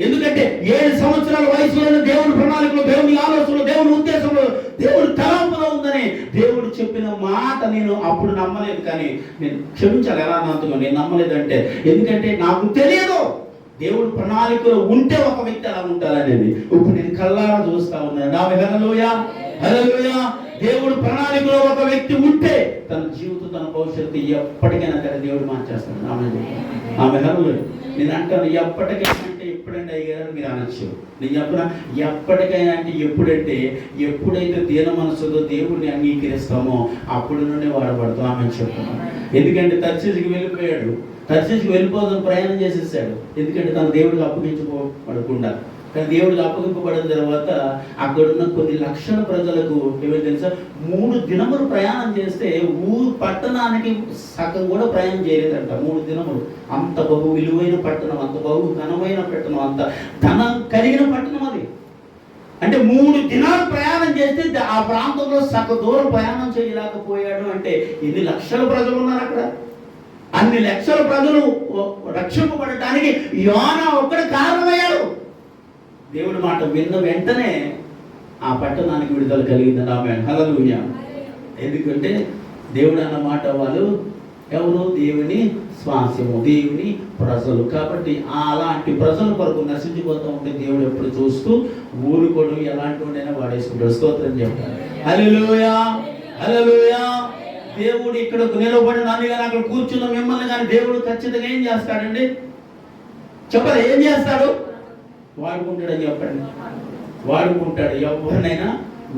ఎందుకంటే 7 సంవత్సరాల వయసులో దేవుడి ప్రణాళికలో, దేవుని ఆలోచనలో, దేవుని ఉద్దేశంలో, దేవుడి తలంపులో ఉందని దేవుడు చెప్పిన మాట నేను అప్పుడు నమ్మలేదు. కానీ నేను క్షమించాలి ఎలా నాతో నేను నమ్మలేదంటే, ఎందుకంటే నాకు తెలియదు దేవుడు ప్రణాళికలో ఉంటే ఒక వ్యక్తి ఎలా ఉంటారనేది. ఇప్పుడు నేను కళ్ళారా చూస్తా ఉన్నాను. హల్లెలూయా. హల్లెలూయా. దేవుడు ప్రణాళికలో ఒక వ్యక్తి ఉంటే తన జీవితం, తన భవిష్యత్తు ఎప్పటికైనా సరే దేవుడు మార్చేస్తాడు. ఆమె హల్లెలూయా. నేను అంటాను ఎప్పటికైనా అంటే ఎప్పుడంటే అయ్యారని మీరు అనొచ్చు. నేను చెప్పిన ఎప్పటికైనా అంటే ఎప్పుడంటే ఎప్పుడైతే దీన మనసుతో దేవుడిని అంగీకరిస్తామో అప్పుడు నుండి వాడబడతాం. ఆమె చెప్తున్నాను. ఎందుకంటే తర్షీషుకి వెళ్ళిపోయాడు. తర్షీషుకి వెళ్ళిపోదాం ప్రయాణం చేసేసాడు. ఎందుకంటే తన దేవుడికి అప్పగించుకోబడకుండా. కానీ దేవుడికి అప్పగింపబడిన తర్వాత అక్కడున్న కొన్ని లక్షల ప్రజలకు ఏమో తెలుసా, 3 దినములు ప్రయాణం చేస్తే పట్టణానికి సగం కూడా ప్రయాణం చేయలేదంట. 3 దినములు. అంత బహు విలువైన పట్టణం, అంత బహు ఘనమైన పట్టణం, అంత ధనం కలిగిన పట్టణం అది. అంటే 3 దినాలు ప్రయాణం చేస్తే ఆ ప్రాంతంలో సగ దూరం ప్రయాణం చేయలేకపోయాడు అంటే ఎన్ని లక్షల ప్రజలు ఉన్నారు అక్కడ. అన్ని లక్షల ప్రజలు రక్షింపబడటానికి యోనా ఒక్కడే కారణమయ్యాడు. దేవుడి మాట విన్న వెంటనే ఆ పట్టణానికి విడుదల కలిగిందని ఆమె హల్లెలూయా. ఎందుకంటే దేవుడు అన్న మాట వాళ్ళు ఎవరు? దేవుని స్వాస్యము, దేవుని ప్రజలు. కాబట్టి అలాంటి ప్రజల కొరకు నశించిపోతూ ఉంటే దేవుడు ఎప్పుడు చూస్తూ ఊరుకోడు, ఎలాంటి వాడైనా వాడేసుకుంటాడు. స్తోత్రం చెప్పాలి. హల్లెలూయా, హల్లెలూయా. దేవుడు ఇక్కడ నిలబడి నన్ను కానీ అక్కడ కూర్చున్న మిమ్మల్ని కానీ దేవుడు ఖచ్చితంగా ఏం చేస్తాడండి? చెప్పాలి, ఏం చేస్తాడు? వాడుకుంటాడని చెప్పండి. వాడుకుంటాడు, ఎవరినైనా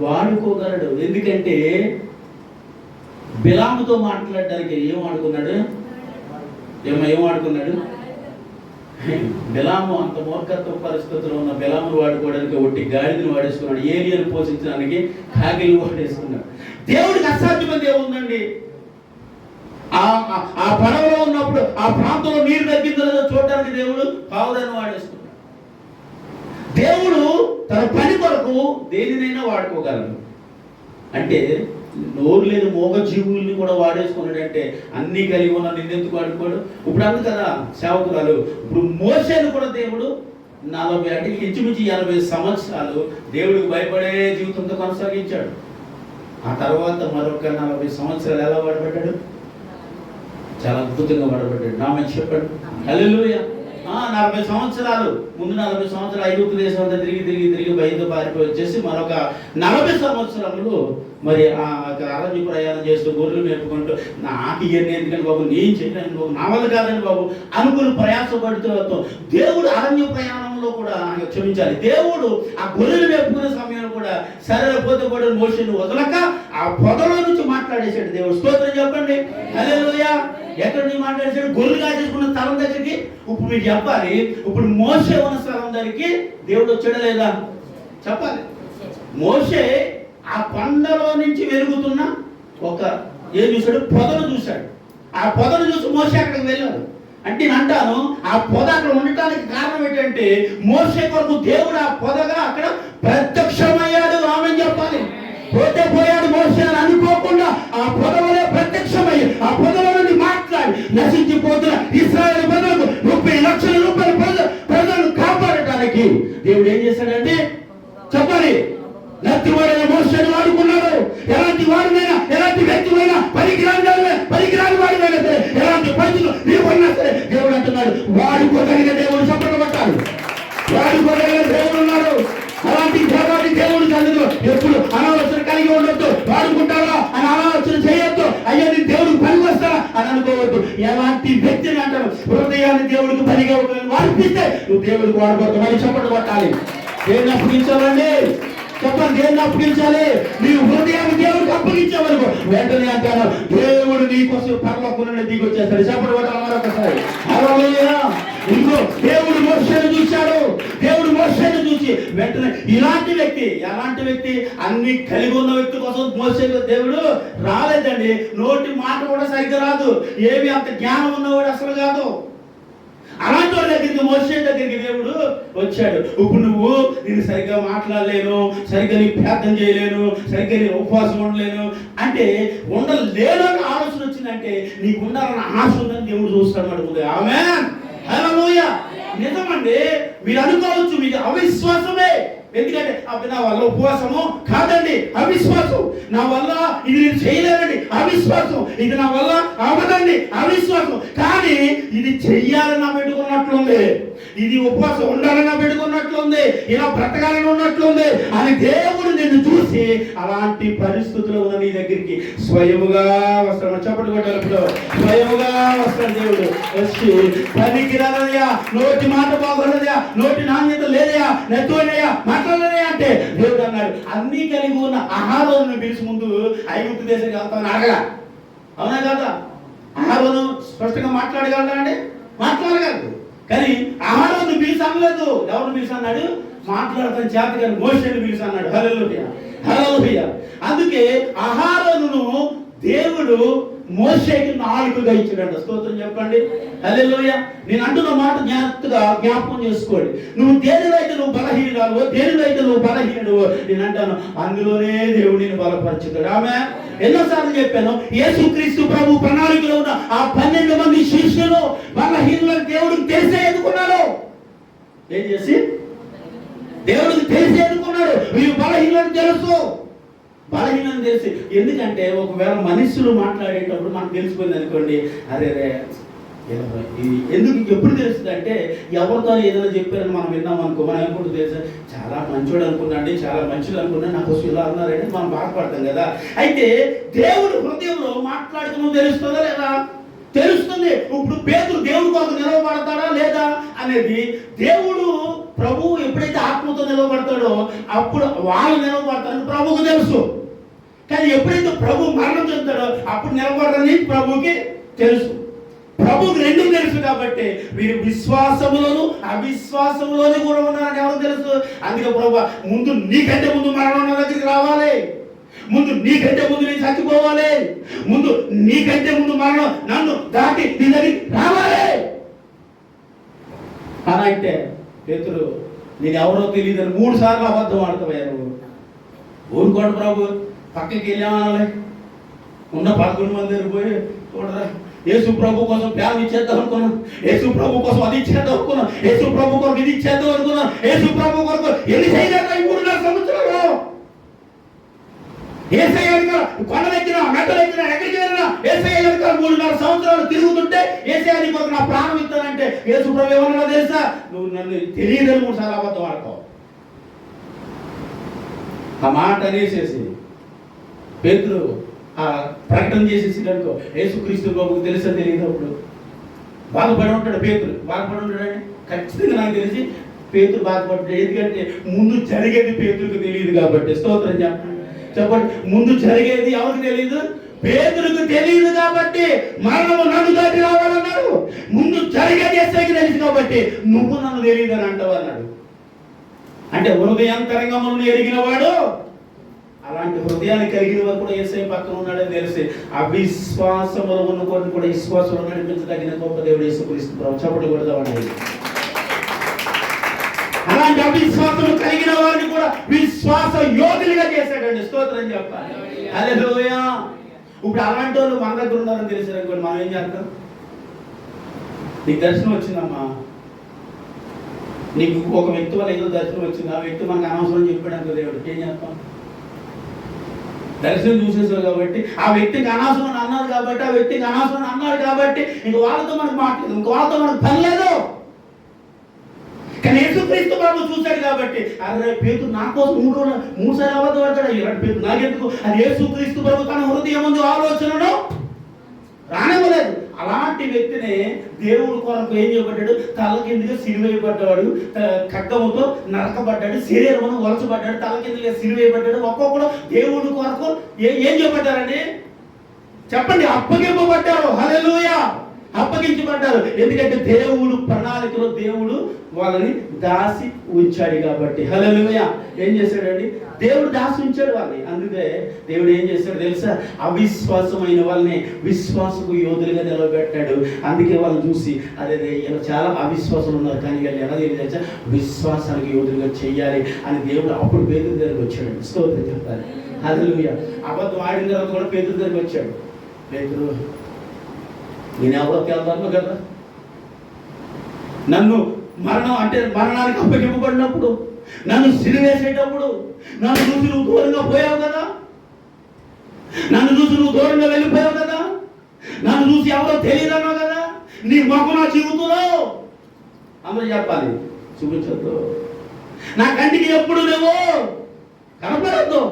వాడుకోగలడు. ఎందుకంటే బిలాముతో మాట్లాడడానికి ఏం వాడుకున్నాడు? ఏం వాడుకున్నాడు? బిలాము అంత మూర్ఖత్వ పరిస్థితుల్లో ఉన్న బిలామును వాడుకోవడానికి ఒట్టి గాడిదని వాడేసుకున్నాడు. ఏలియను పోషించడానికి కాకిలు వాడేసుకున్నాడు. దేవుడికి అసాధ్యమైనది ఏముందండి? ఆ పడవలో ఉన్నప్పుడు ఆ ప్రాంతంలో నీరు తగ్గిందో చూడడానికి దేవుడు పావురాన్ని వాడేసుకున్నాడు. దేవుడు తన పని కొరకు దేనినైనా వాడుకోగలడు. అంటే నోరు లేని మోగ జీవుల్ని కూడా వాడేసుకున్నాడు. అంటే అన్ని కలిగి ఉన్న నిన్నెందుకు వాడుకోడు? ఇప్పుడు అందు కదా సేవకురాలు. ఇప్పుడు మోసేను కూడా దేవుడు 40 అంటే ఇంచుమించు 80 సంవత్సరాలు దేవుడికి భయపడే జీవితంతో కొనసాగించాడు. ఆ తర్వాత మరొక 40 సంవత్సరాలు ఎలా వాడబడ్డాడు? చాలా అద్భుతంగా వాడబడ్డాడు. నా మంచి చెప్పండి. హల్లెలూయా. 40 సంవత్సరాలు ముందు 40 సంవత్సరాలు ఐగుప్తు దేశం అంతా తిరిగి భయంతో పారిపోయి వచ్చేసి మరొక 40 సంవత్సరాలు మరి అరణ్య ప్రయాణం చేస్తూ గొర్రెలు మేపుకుంటూ నాకు ఇవన్నీ ఎందుకంటే బాబు, నేను చేయలేను బాబు, నా వల్ల కాదని బాబు అనుకుని ప్రయాసపడుతూ దేవుడు అరణ్య ప్రయాణంలో కూడా క్షమించాలి. దేవుడు ఆ గొర్రెలు మేపుకునే సమయంలో కూడా సరైన పోతే కూడా మోషేను వదలక ఆ పొదలో నుంచి మాట్లాడేశాడు దేవుడు. స్తోత్రం చెప్పండి. హల్లెలూయా. ఎక్కడి నుంచి మాట్లాడేశాడు? గొర్రెలు కాచేసుకున్న స్థలం దగ్గరికి. ఇప్పుడు మీకు చెప్పాలి, ఇప్పుడు మోషే ఉన్న స్థలం దగ్గరికి దేవుడు వచ్చాడా లేదా చెప్పాలి. మోషే ఆ కొండలో నుంచి వెలుగుతున్న ఒక ఏం చూశాడు? పొదను చూశాడు. ఆ పొదను చూసి మోషే అక్కడికి వెళ్ళాడు. అంటే నేను అంటాను, ఆ పొద అక్కడ ఉండటానికి కారణం ఏంటంటే మోషే కొరకు దేవుడు ఆ పొదగా అక్కడ ప్రత్యక్షమయ్యాడు. ఆమెను చెప్పాలి. పోతే పోయాడు మోషే అని అనుకోకుండా ఆ పొదవలే ప్రత్యక్షమై ఆ పొదలో నుండి మాట్లాడి నశించిపోతున్న ఇశ్రాయేలు ప్రజలకు 30 లక్షల రూపాయల ప్రజలను కాపాడటానికి దేవుడు ఏం చేశాడంటే చెప్పాలి, నత్తివాడైన మోషేను వాడుకున్నాడు. ఎలాంటి వాడినైనా, ఎలాంటి వ్యక్తులైనా, పనికిరాని వాడినైనా సరే, ఎలాంటి పరిస్థితులు నీకున్నా సరే దేవుడు అంటున్నాడు వాడుకోగలిగిన దేవుడు చప్పట్లు కొట్టాడు. వాడుకోగలిగిన దేవుడు ఉన్నాడు. అలాంటి దేవుడు సన్నిధిలో ఎప్పుడు అనాలోచన కలిగి ఉండొద్దు. వాడుకుంటావా అని ఆలోచన చేయొద్దు. అయ్యా నీ దేవుడికి పని వస్తారా అని అనుకోవద్దు. ఎలాంటి వ్యక్తిని అంటారు హృదయాన్ని దేవుడికి పనిగా వాడిపిస్తే నువ్వు దేవుడికి వాడుకోవద్దు. మరి చప్పట్లు కొట్టాలి. దేన్ని అప్పగించాలండి? చెప్పండి, దేన్ని అప్పగించాలి? నీవు హృదయాన్ని దేవుడికి అప్పగించేవరకు వెంటనే అంటారు దేవుడు నీకోసం పరలోకం నుండి దిగి వచ్చేస్తాడు. చెప్పండి కొట్టాలి మరొకసారి. హల్లెలూయా. ఇంకో దేవుడు మోషేను చూశాడు. దేవుడు మోషేను చూసి వెంటనే ఇలాంటి వ్యక్తి, ఎలాంటి వ్యక్తి? అన్ని కలిగి ఉన్న వ్యక్తి కోసం మోషే దేవుడు రాలేదండి. నోటి మాట కూడా సరిగ్గా రాదు. ఏమి అంత జ్ఞానం ఉన్నవాడు అసలు కాదు. అలాంటి వాళ్ళ దగ్గరికి మోషే దగ్గరికి దేవుడు వచ్చాడు. ఇప్పుడు నేను సరిగ్గా మాట్లాడలేను, సరిగ్గా నీ ప్రార్థన చేయలేను, సరిగ్గా నేను ఉపవాసం ఉండలేను అంటే ఉండలేను అని ఆలోచన వచ్చిందంటే నీకు ఉండాలన్న ఆశ ఉందని దేవుడు చూస్తాడు. అడుగుతుంది. ఆమేన్. హల్లెలూయా. నిజమండి. మీరు అనుకోవచ్చు మీకు అవిశ్వాసమే. ఎందుకంటే అప్పుడు నా వల్ల ఉపవాసము కాదండి, అవిశ్వాసం. నా వల్ల ఇది నేను చేయలేనండి, అవిశ్వాసం. ఇది నా వల్ల అవదండి, అవిశ్వాసం. కానీ ఇది చెయ్యాలన్నా పెట్టుకున్నట్లుంది, ఇది ఉపవాసం ఉండాలన్నా పెట్టుకున్నట్లుంది, ఇలా బ్రతకాలని ఉన్నట్లుంది అని దేవుడు నిన్ను చూసి అలాంటి పరిస్థితుల్లో ఉన్న నీ దగ్గరికి స్వయముగా వస్తాడు. చెప్పండి కొట్టారు. స్వయముగా వస్తాడు దేవుడు. వచ్చి పనికి రాదయా, నోటి మాట బాగున్నదయా, నోటి నాణ్యత లేదయా, నెత్తోనయ్యా మాట్లాడలేదయా అంటే దేవుడు అన్నాడు అన్నీ కలిగి ఉన్న ఆహారాలను పిలిచి ముందు ఐగుప్తు దేశానికి వెళ్తామని అడగలా. అవునా కదా? ఆహారం స్పష్టంగా మాట్లాడగలడా అండి? మాట్లాడగలదు. కానీ ఆహారాన్ని పిలిచి అనలేదు. ఎవరు పిలిచి అన్నాడు? మాట్లాడతాను చేత కానీ మోషేను పిలిచి అన్నాడు. హల్లెలూయా, హల్లెలూయా. అందుకే ఆహారాలను దేవుడు మోషేకి 4 దయచాడంట. స్తోత్రం చెప్పండి. హల్లెలూయా. నేను అంటున్న మాట జ్ఞాపకం చేసుకోండి. నువ్వు దేనిలో అయితే నువ్వు బలహీనురాలు, దేనిలో అయితే నువ్వు బలహీనుడు, నేను అంటాను అందులోనే దేవుడు నిన్ను బలపరచుతాడు. ఆమె ఎన్నోసార్లు చెప్పాను, యేసుక్రీస్తు ప్రభు ప్రణాళికలో ఉన్న ఆ 12 మంది శిష్యులు బలహీనులను దేవుడికి తెలిసే ఎదుర్కొన్నారు. ఏం చేసి దేవుడికి తెలిసి ఎదుర్కొన్నాడు. వీళ్ళు బలహీనులను తెలుసు, బలహీనం తెలిసి. ఎందుకంటే ఒకవేళ మనుషులు మాట్లాడేటప్పుడు మనకు తెలిసిపోయింది అనుకోండి, అరే రే ఇది ఎందుకు ఎప్పుడు తెలుస్తుంది అంటే ఎవరితో ఏదైనా చెప్పారని మనం విన్నాం అనుకో, మనం ఎప్పుడు తెలుసు చాలా మంచోడు అనుకున్నాండి, చాలా మంచిది అనుకున్నా, నాకు ఇలా అన్నారంటే మనం బాధపడతాం కదా. అయితే దేవుడు హృదయంలో మాట్లాడుకుని తెలుస్తుందా లేదా? తెలుస్తుంది. ఇప్పుడు పేతురు దేవుడి కోసం నిలవబడతాడా లేదా అనేది దేవుడు ప్రభువు ఎప్పుడైతే ఆత్మతో నిలవబడతాడో అప్పుడు వాళ్ళు నిలవబడతారని ప్రభువుకు తెలుసు. కానీ ఎప్పుడైతే ప్రభు మరణం చెందుతాడో అప్పుడు నిలబడరని ప్రభువుకి తెలుసు. ప్రభువుకి 2 తెలుసు. కాబట్టి వీరు విశ్వాసములోను అవిశ్వాసములోను కూడా ఉన్నారని ఎవరు తెలుసు. అందుకే ప్రభు ముందు నీకంటే ముందు మరణం నా దగ్గరికి రావాలి, ముందు నీకంటే ముందు నేను చచ్చిపోవాలి, ముందు నీకంటే ముందు మరణం నన్ను దాటి నీ దగ్గరికి రావాలి అని అంటే పేతురు నేను ఎవరో తెలియదని 3 సార్లు అబద్ధం ఆడతావు. ఊరుకోండి ప్రభు, పక్కకి వెళ్ళామనాలి. ఉన్న 11 మంది పోయి చూడరా, యేసు ప్రభు కోసం ప్యాన్ ఇచ్చేద్దాం అనుకున్నాం, యేసు ప్రభు కోసం అది ఇచ్చేద్దాం అనుకున్నాం, యేసు ప్రభు కొరకు ఇది ఇచ్చేద్దాం అనుకున్నాం, యేసు ప్రభు కొరకు ఎన్ని చేయలేక 3.5 సంవత్సరాలు ఏసయ్య కొండలెక్కినా మెట్టలెక్కినా ఎక్కడికి వెళ్ళినా ఏసయ్య 3.5 సంవత్సరాలు తిరుగుతుంటే ఏసయ్య నీ కొరకు నా ప్రాణం ఇస్తానంటే యేసు ప్రభు ఏమన్నా తెలుసా, నువ్వు నన్ను తెలియదని 3 సార్లు అబద్ధం ఆడతావు. ఆ మాట అనేసేసి పేతురు ఆ ప్రకటన చేసేసి అనుకో, యేసుక్రీస్తు ప్రభుకు తెలుసా తెలియదు. అప్పుడు బాధపడి ఉంటాడు పేతురు, బాధపడి ఉంటాడని ఖచ్చితంగా నాకు తెలిసి పేతురు బాధపడ్డాడు. ఎందుకంటే ముందు జరిగేది పేతురుకు తెలియదు కాబట్టి. స్తోత్రం చెప్పండి. ముందు జరిగేది ఎవరికి తెలియదు? పేతురుకు తెలియదు కాబట్టి మరణము నన్ను దాటి రావాలన్నాడు. ముందు జరిగేది యేసయ్యకి తెలుసు కాబట్టి నువ్వు నన్ను తెలియదు అని అంటావు అన్నాడు. అంటే హృదయాంతరంగములను ఎరిగిన వాడు, అలాంటి హృదయాన్ని కలిగిన వాడు కూడా యేసయ్య పక్కన ఉన్నాడని తెలిసి అవిశ్వాసములో ఉన్న కొన్ని కూడా విశ్వాసంలో నడిపించదగిన గొప్ప దేవుడు యేసుక్రీస్తు ప్రభు. చప్పట్లు కొడదామండి. అలాంటి అవిశ్వాసం కలిగిన వారిని కూడా విశ్వాస యోధులుగా చేశాడండి. స్తోత్రం చెప్పాలి. హల్లెలూయా. ఇప్పుడు అలాంటి వాళ్ళు మన దగ్గర ఉన్నారని తెలిసారనుకోండి, మనం ఏం చేస్తాం? నీకు దర్శనం వచ్చిందమ్మా, నీకు ఒక వ్యక్తి వల్ల ఏదో దర్శనం వచ్చింది, ఆ వ్యక్తి మనకు అనవసరం చెప్పాడు అనుకో దేవుడు, ఏం చేస్తాం? దర్శనం చూసేసావు కాబట్టి, ఆ వ్యక్తికి అనవసరం అన్నారు కాబట్టి, ఆ వ్యక్తికి అనవసరం అన్నాడు కాబట్టి ఇంక వాళ్ళతో మనకు మాట్లాడదు, ఇంక వాళ్ళతో మనకు పని లేదు. కానీ యేసుక్రీస్తు ప్రభు చూశాడు కాబట్టి, అరే పేతురు నా కోసం 3 సార్లు అబద్ధం పడతాడు, ఇలాంటి పేతురు నాకెందుకు? అది యేసుక్రీస్తు ప్రభు తన హృదయం ముందు ఆలోచనను రానివ్వలేదు. అలాంటి వ్యక్తిని దేవుడు కొరకు ఏం చేయబడ్డాడు? తల కిందగా సిలువేయబడ్డాడు, ఖడ్గముతో నరకబడ్డాడు, శరీరమును వలచబడ్డాడు, తల కిందగా సిలువేయబడ్డాడు. ఒక్కొక్కడు దేవుడు కొరకు ఏం చేయబడ్డారండి చెప్పండి? అప్పగింపబడ్డారు. హల్లెలూయా. అప్పగించబడ్డారు. ఎందుకంటే దేవుడు ప్రణాళికలో దేవుడు వాళ్ళని దాసి ఉంచాడు కాబట్టి. హల్లెలూయా. ఏం చేశాడండి? దేవుడు దాసి ఉంచాడు వాళ్ళని. అందుకే దేవుడు ఏం చేశాడు తెలుసా? అవిశ్వాసమైన వాళ్ళని విశ్వాసకు యోధులుగా నిలబెట్టాడు. అందుకే వాళ్ళని చూసి అదే ఇలా చాలా అవిశ్వాసాలు ఉన్నారు, కానీ వీళ్ళు ఎలా తెలియదు, విశ్వాసానికి యోధులుగా చెయ్యాలి అని దేవుడు అప్పుడు పేతురు దగ్గరికి వచ్చాడు. స్తోత్రం చెప్పాలి. హల్లెలూయా. అబద్ధం ఆడిన తర్వాత కూడా పేతురు దగ్గరికి వచ్చాడు. పేతురు, నేను ఎవరికి వెళ్తాను కదా, నన్ను మరణానికి అప్పగింపబడినప్పుడు, నన్ను సిలువేసేటప్పుడు నన్ను చూసి నువ్వు దూరంగా పోయావు కదా, నన్ను చూసి నువ్వు దూరంగా వెళ్ళిపోయావు కదా, నన్ను చూసి ఎవరో తెలియదన్నావు కదా, నీ మొక్క నా జీవితంలో అందరూ చెప్పాలి, చూపించొద్దు, నా కంటికి ఎప్పుడు నువ్వు కనపడద్దు.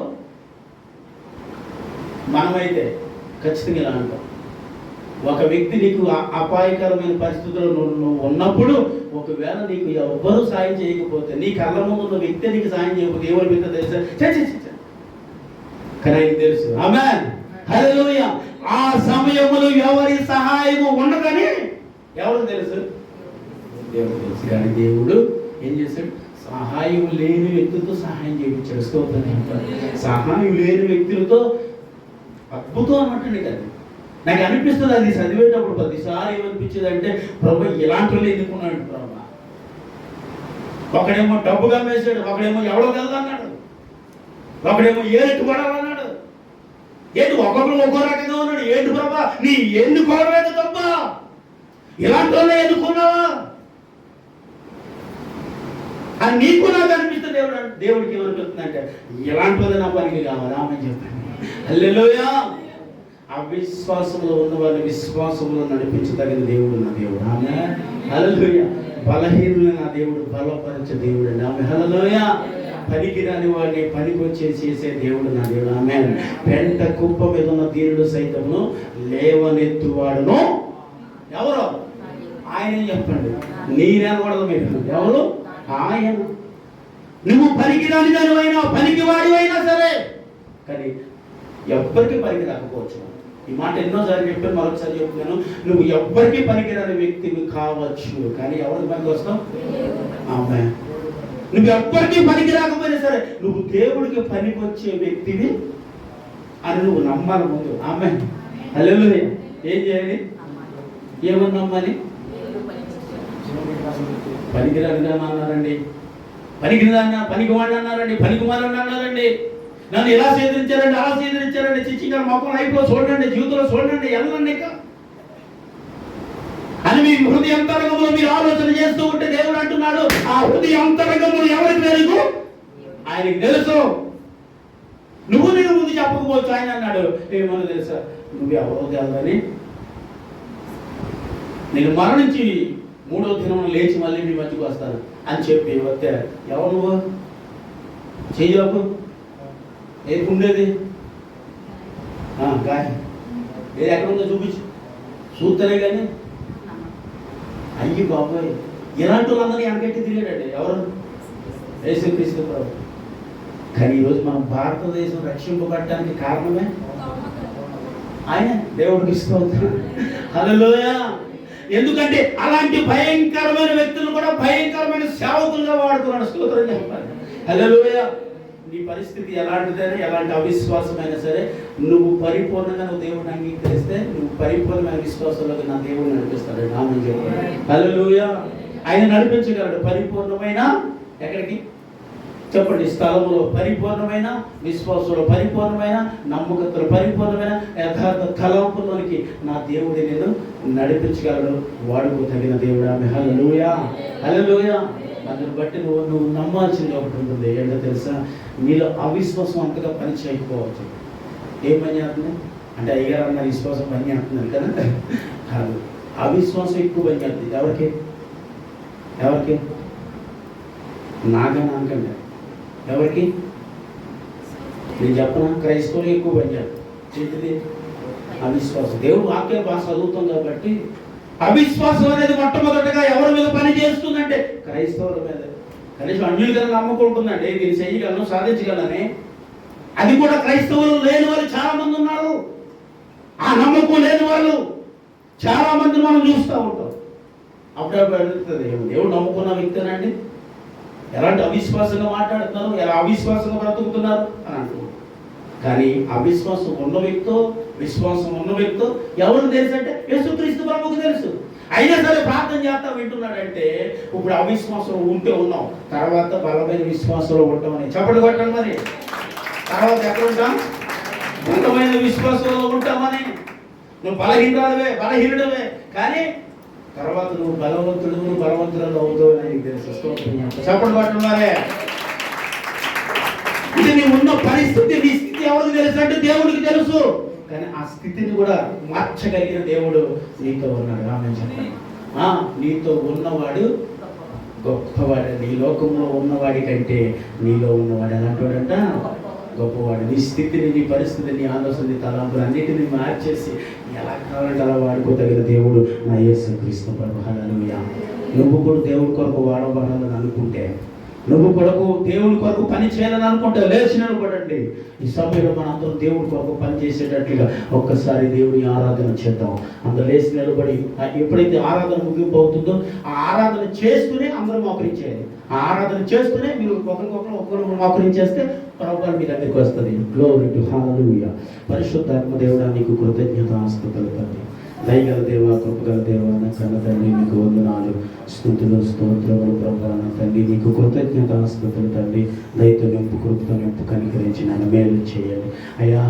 మనమైతే ఖచ్చితంగా ఇలా అంటాం. ఒక వ్యక్తి నీకు అపాయకరమైన పరిస్థితుల్లో నువ్వు ఉన్నప్పుడు, ఒకవేళ నీకు ఎవ్వరూ సాయం చేయకపోతే, నీ కళ్ళ ముందు ఉన్న వ్యక్తి నీకు సాయం చేయకపోతే ఎవరి వ్యక్తి తెలుసా? కానీ ఆయనకు తెలుసు. ఆమేన్. హల్లెలూయా. ఆ సమయంలో ఎవరి సహాయము ఉండదని ఎవరికి తెలుసు? దేవుడు తెలుసు. కానీ దేవుడు ఏం చేశాడు? సహాయం లేని వ్యక్తులతో సహాయం చేయించాడు. స్తోత్రం. సహాయం లేని వ్యక్తులతో అద్భుతం అన్నట్టండి కదా. నాకు అనిపిస్తుంది అది చదివేటప్పుడు ప్రతిసారి ఏమనిపించేది అంటే ప్రభు ఇలాంటి వాళ్ళు ఎన్నుకున్నాడు ప్రభు. ఒకడేమో డబ్బుగా వేసాడు, ఒకడేమో ఎవడో వెళ్దన్నాడు, ఒకడేమో ఏరెట్టు పడాలన్నాడు. ఏంటి ఒక్కొక్కరు ఒక్కో రకంగా ఉన్నాడు. ఏంటి ప్రభా నీ ఎన్నుకోవడమేది తప్ప, ఇలాంటి వాళ్ళే ఎన్నుకున్నావా అని నీకు నాకు అనిపిస్తుంది. దేవుడికి ఏమనిపిస్తుందంటే ఇలాంటి వాళ్ళే నా పనికి కావాలి ఆమె చెప్పాను. హల్లెలూయా. అవిశ్వాసంలో ఉన్న వారిని విశ్వాసంలో నడిపించదగిన దేవుడు నా దేవుడు. ఆమె హల్లెలూయా. బలహీనులు నా దేవుడు బలపరిచే దేవుడు అండి. ఆమె హల్లెలూయా. పనికిరాని వాడిని పనికొచ్చే చేసే దేవుడు నా దేవుడు. ఆమె పెంట కుప్ప మీద ఉన్న దీనుడు సైతమును లేవనెత్తువాడును ఎవరు? ఆయన చెప్పండి. నేనకూడదు మీరు ఎవరు? ఆయన. నువ్వు పనికిరాని దానివైనా పనికి వాడివైనా సరే కానీ ఎవ్వరికి పనికి రాకపోవచ్చు. ఈ మాట ఎన్నోసార్లు చెప్పాను, మరొకసారి చెప్తున్నాను. నువ్వు ఎవ్వరికి పనికిరాని వ్యక్తివి కావచ్చు కానీ ఎవరికి పనికి వస్తావు? ఆమె. నువ్వు ఎవ్వరికి పనికి రాకపోయినా సరే నువ్వు దేవుడికి పనికి వచ్చే వ్యక్తివి అని నువ్వు నమ్మాలి ముందు. ఆమె. హల్లెలూయా. ఏం చేయాలి? ఏమని నమ్మాలి? పనికిరాని అన్నారండి, పనికిరాని పనికివాడిని అన్నారండి, పనికిమాలని అన్నారండి, నన్ను ఎలా సేదరించారండి, అలా సేదరించారండి, చిచ్చిగా మొక్కలు లైఫ్లో చూడండి, జీవితంలో చూడండి, వెళ్ళండి అని మీ హృదయ అంతరంగంలో మీరు ఆలోచన చేస్తూ ఉంటే దేవుడు అంటున్నాడు ఆ హృదయ అంతరంగంలో ఎవరికి తెలుసు? ఆయనకి తెలుసు. నువ్వు నేను ముందు చెప్పకపోవచ్చు. ఆయన అన్నాడు ఏమన్నా తెలుసా, నువ్వు ఎవరో తెలుదని, నేను మరణించి 3వ దినం లేచి మళ్ళీ మీ మధ్యకు వస్తాను అని చెప్పి వస్తే ఎవరు నువ్వు? చెయ్యకు ఏది ఉండేది గాయ ఏది ఎక్కడ ఉందో చూపించు, చూస్తేనే కానీ. అయ్యి బాబాయ్ ఇలాంటి వాళ్ళందరినీ వెనకెట్టి తిరిగాడండి. ఎవరు? యేసుక్రీస్తు ప్రభు. కానీ ఈరోజు మనం భారతదేశం రక్షింపబడటానికి కారణమే ఆయన. దేవుడికి స్తోత్రం. హల్లెలూయా. ఎందుకంటే అలాంటి భయంకరమైన వ్యక్తులు కూడా భయంకరమైన సేవకులుగా వాడుతున్నాడు. స్తోత్రం చెప్పాలి. హల్లెలూయా. నీ పరిస్థితి ఎలాంటిదైనా ఎలాంటి అవిశ్వాసమైనా సరే నువ్వు పరిపూర్ణంగా నువ్వు దేవుడిని అంగీకరిస్తే నువ్వు పరిపూర్ణమైన విశ్వాసంలోకి నా దేవుడు నడిపిస్తాడు. నామం చెప్పాడు. హల్లెలూయా. ఆయన నడిపించగలడు పరిపూర్ణమైన ఎక్కడికి చెప్పండి? స్థలములో పరిపూర్ణమైన, విశ్వాసంలో పరిపూర్ణమైన, నమ్మకతలో పరిపూర్ణమైన యథార్థ తలంపులోనికి నా దేవుడి నేను నడిపించగలడు. వాడుకు తగిన దేవుడు. ఆమె. హల్లెలూయా. హల్లెలూయా. అందుని బట్టి నువ్వు నమ్మాల్సింది ఒకటి ఉంటుంది. ఏంటో తెలుసా? నీలో అవిశ్వాసం అంతగా పని చేయకపోవచ్చు. ఏం పని చేస్తుంది అంటే అయ్యారు అన్న విశ్వాసం పని చేస్తున్నారు కదా, కాదు. అవిశ్వాసం ఎక్కువ పని చేస్తుంది. ఎవరికి? ఎవరికి? నాకన్నా అనకండి. ఎవరికి? నేను చెప్పనా? క్రైస్తవులు ఎక్కువ పని చేస్తుంది. అవిశ్వాసం. దేవుడు వాక్య భాష చదువుతాం కాబట్టి అవిశ్వాసం అనేది మొట్టమొదటిగా ఎవరి మీద పని చేస్తుందంటే క్రైస్తవుల మీద. కనీసం అన్యుల కదా నమ్మకుంటుందండి నేను చేయగలను, సాధించగలని. అది కూడా క్రైస్తవులు లేని వాళ్ళు చాలా మంది ఉన్నారు. ఆ నమ్మకం లేని వాళ్ళు చాలా మందిని మనం చూస్తూ ఉంటాం. అప్పుడప్పుడు అడుగుతుంది దేవుడు నమ్ముకున్న వ్యక్తేనండి ఎలాంటి అవిశ్వాసంగా మాట్లాడుతున్నారు, ఎలా అవిశ్వాసంగా బ్రతుకుతున్నారు అని అంటున్నారు. కానీ అవిశ్వాసం ఉన్న వ్యక్తో విశ్వాసం ఉన్న వ్యక్తో ఎవరు తెలుసు అంటే యేసుక్రీస్తు ప్రభువుకు తెలుసు. అయినా సరే ప్రార్థన చేస్తా వింటున్నాడంటే ఇప్పుడు అవిశ్వాసం ఉంటే ఉన్నాం, తర్వాత బలమైన విశ్వాసంలో ఉంటామని చెప్పండి కొట్టండి. మరి తర్వాత ఎక్కడ ఉంటాం? బలమైన విశ్వాసంలో ఉంటామని. నువ్వు బలహీనుడవే కానీ తర్వాత నువ్వు బలవంతురాలు అవుతావు అని తెలుసు. చెప్పండి కొట్టండి. మరి ఇది నీ ఉన్న పరిస్థితి, నీ స్థితి ఎవరికి తెలుసు అంటే దేవుడికి తెలుసు. కానీ ఆ స్థితిని కూడా మార్చగలిగిన దేవుడు నీతో ఉన్నాడు. ఆమె చెప్పండి. నీతో ఉన్నవాడు గొప్పవాడు. నీ లోకంలో ఉన్నవాడి కంటే నీలో ఉన్నవాడు ఎలాంటివాడంట? గొప్పవాడు. నీ స్థితిని, నీ పరిస్థితిని, నీ ఆలోచన, నీ తలంపులు అన్నిటిని మార్చేసి ఎలా కావాలంటే అలా వాడుకోదగిన దేవుడు నా యేసుక్రీస్తు ప్రభు. హల్లెలూయా. నువ్వు కూడా దేవుడి కొరకు వాడబడాలని అనుకుంటే నువ్వు కొరకు దేవుని కొరకు పని చేయాలని అనుకుంటే లేచి నిలబడండి. ఈ సమయంలో మన అందరూ దేవుని కొరకు పని చేసేటట్లుగా ఒక్కసారి దేవుని ఆరాధన చేద్దాం. అందరూ లేచి నిలబడి ఎప్పుడైతే ఆరాధన ముగింపు అవుతుందో ఆ ఆరాధన చేస్తూనే అందరూ మోకరించేయాలి. ఆ ఆరాధన చేస్తూనే మీరు ఒకరు మోకరించేస్తే ప్రభువు మీ దగ్గరికి వస్తుంది. గ్లోరీ టు హల్లెలూయా. పరిశుద్ధాత్మ దేవుడా నీకు కృతజ్ఞతాస్తుతులు తండ్రి. దయగల దేవ, కృపగల దేవ, నా కన్న తండ్రి నీకు వందనాలు, స్తుతులు, స్తోత్రములు ప్రభువా. నా తండ్రి నీకు కృతజ్ఞతాస్తుతులు తండ్రి. దయతో నింపు, కృపతో నింపు, కనికరించి నన్ను మేలు చేయండి అయ్యా.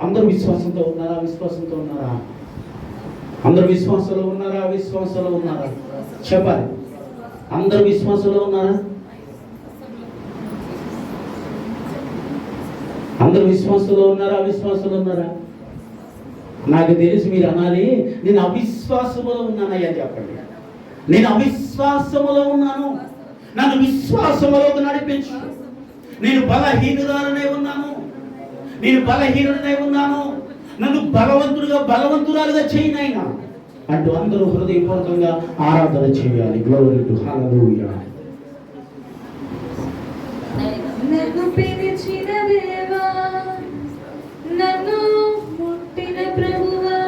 అందరూ విశ్వాసంతో ఉన్నారా? విశ్వాసంతో ఉన్నారా? అందరూ విశ్వాసంలో ఉన్నారా? విశ్వాసంలో ఉన్నారా? చెప్పాలి. అందరూ విశ్వాసంలో ఉన్నారా? అందరూ విశ్వాసంలో ఉన్నారా? విశ్వాసంలో ఉన్నారా? నాకు తెలిసి మీరు అనాలి, నేను అవిశ్వాసములో ఉన్నానయ్యా చెప్పండి. నేను అవిశ్వాసములో ఉన్నాను, నన్ను విశ్వాసములోకి నడిపించు. నేను బలహీనురాలనే ఉన్నాను, నన్ను బలవంతురాలుగా చేయనైనా అంటూ అందరూ హృదయపూర్వకంగా ఆరాధన చేయాలి. గ్లోరీ టు హల్లెలూయా. నన్ను పిలిచిన దేవా, నన్ను ముట్టిన ప్రభువా,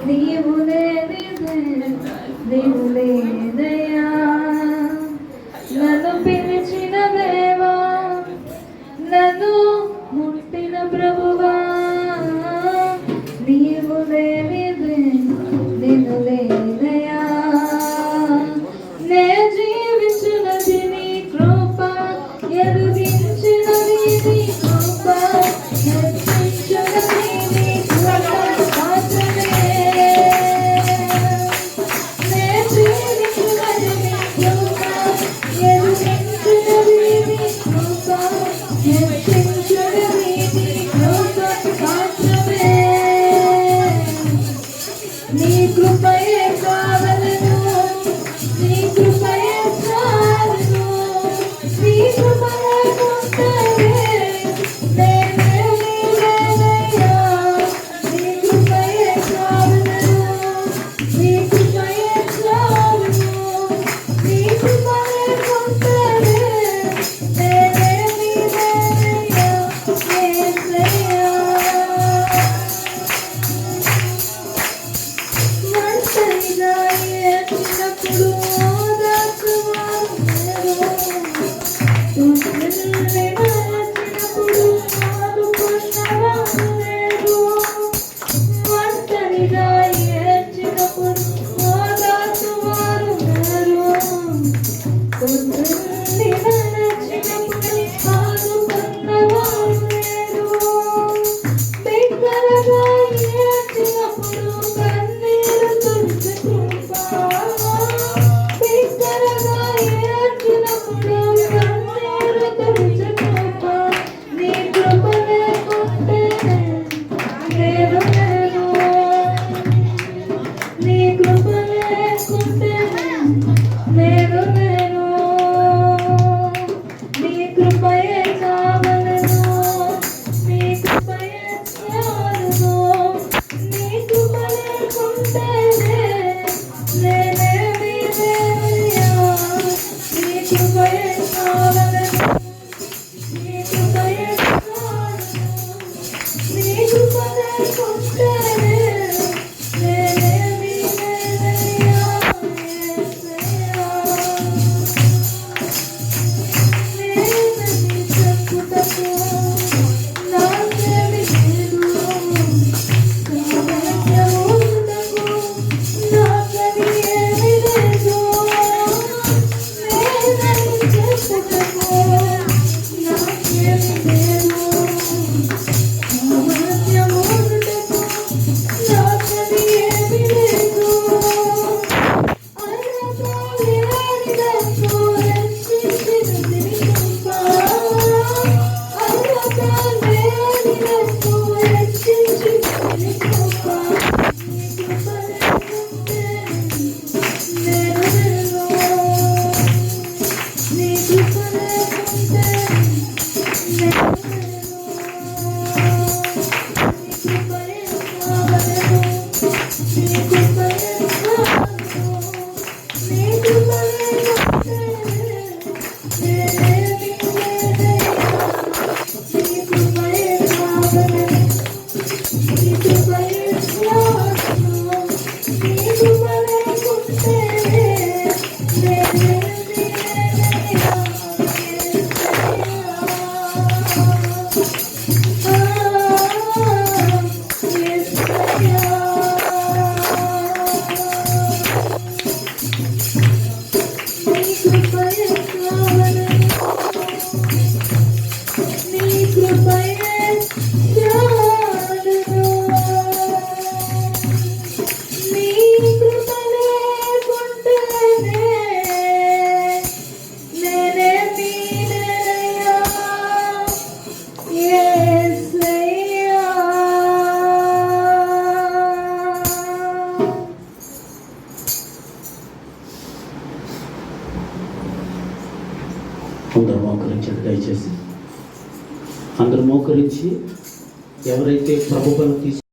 నీవు లేదయ్యా. నన్ను పిలిచిన దేవా, నన్ను ముట్టిన ప్రభువా, నీవు లేదయ్యా. నే జీవించినది నీ కృప, ఎరుగించినది నీ కృప, హెచ్చించినది నీ కృప మాత్రమే. నే జీవించినది నీ కృప, ఎరుగించినది నీ కృప, హెచ్చించినది నీ కృప మాత్రమే. నీ కృపయే కావలను, నీ కృపయే చాలును, నీ కృప లేకుంటే నేనేమీ లేనయ్యా. నీ కృపయే కావలను, నీ కృపయే చాలును, నీ కృప లేకుంటే నేనేమీ లేనయ్యా. యేసయ్యా. ఒంటరిగా ఏడ్చినప్పుడు ఓదార్చువారు లేరు, తుమ్మిళ్ళి మరచినప్పుడు ఆదుకున్నవారు లేరు. ఒంటరిగా ఏడ్చినప్పుడు ఓదార్చువారు లేరు, తుమ్మిళ్ళి మరచినప్పుడు ఆదుకున్నవారు లేరు. బిగ్గరగా ఏడ్చినప్పుడు కన్నీరు తుడిచి కృప, బిగ్గరగా ఏడ్చినప్పుడు కన్నీరు తుడిచి కృప. అందరూ మోకరించండి దయచేసి. అందరూ మోకరించి ఎవరైతే ప్రభు బలం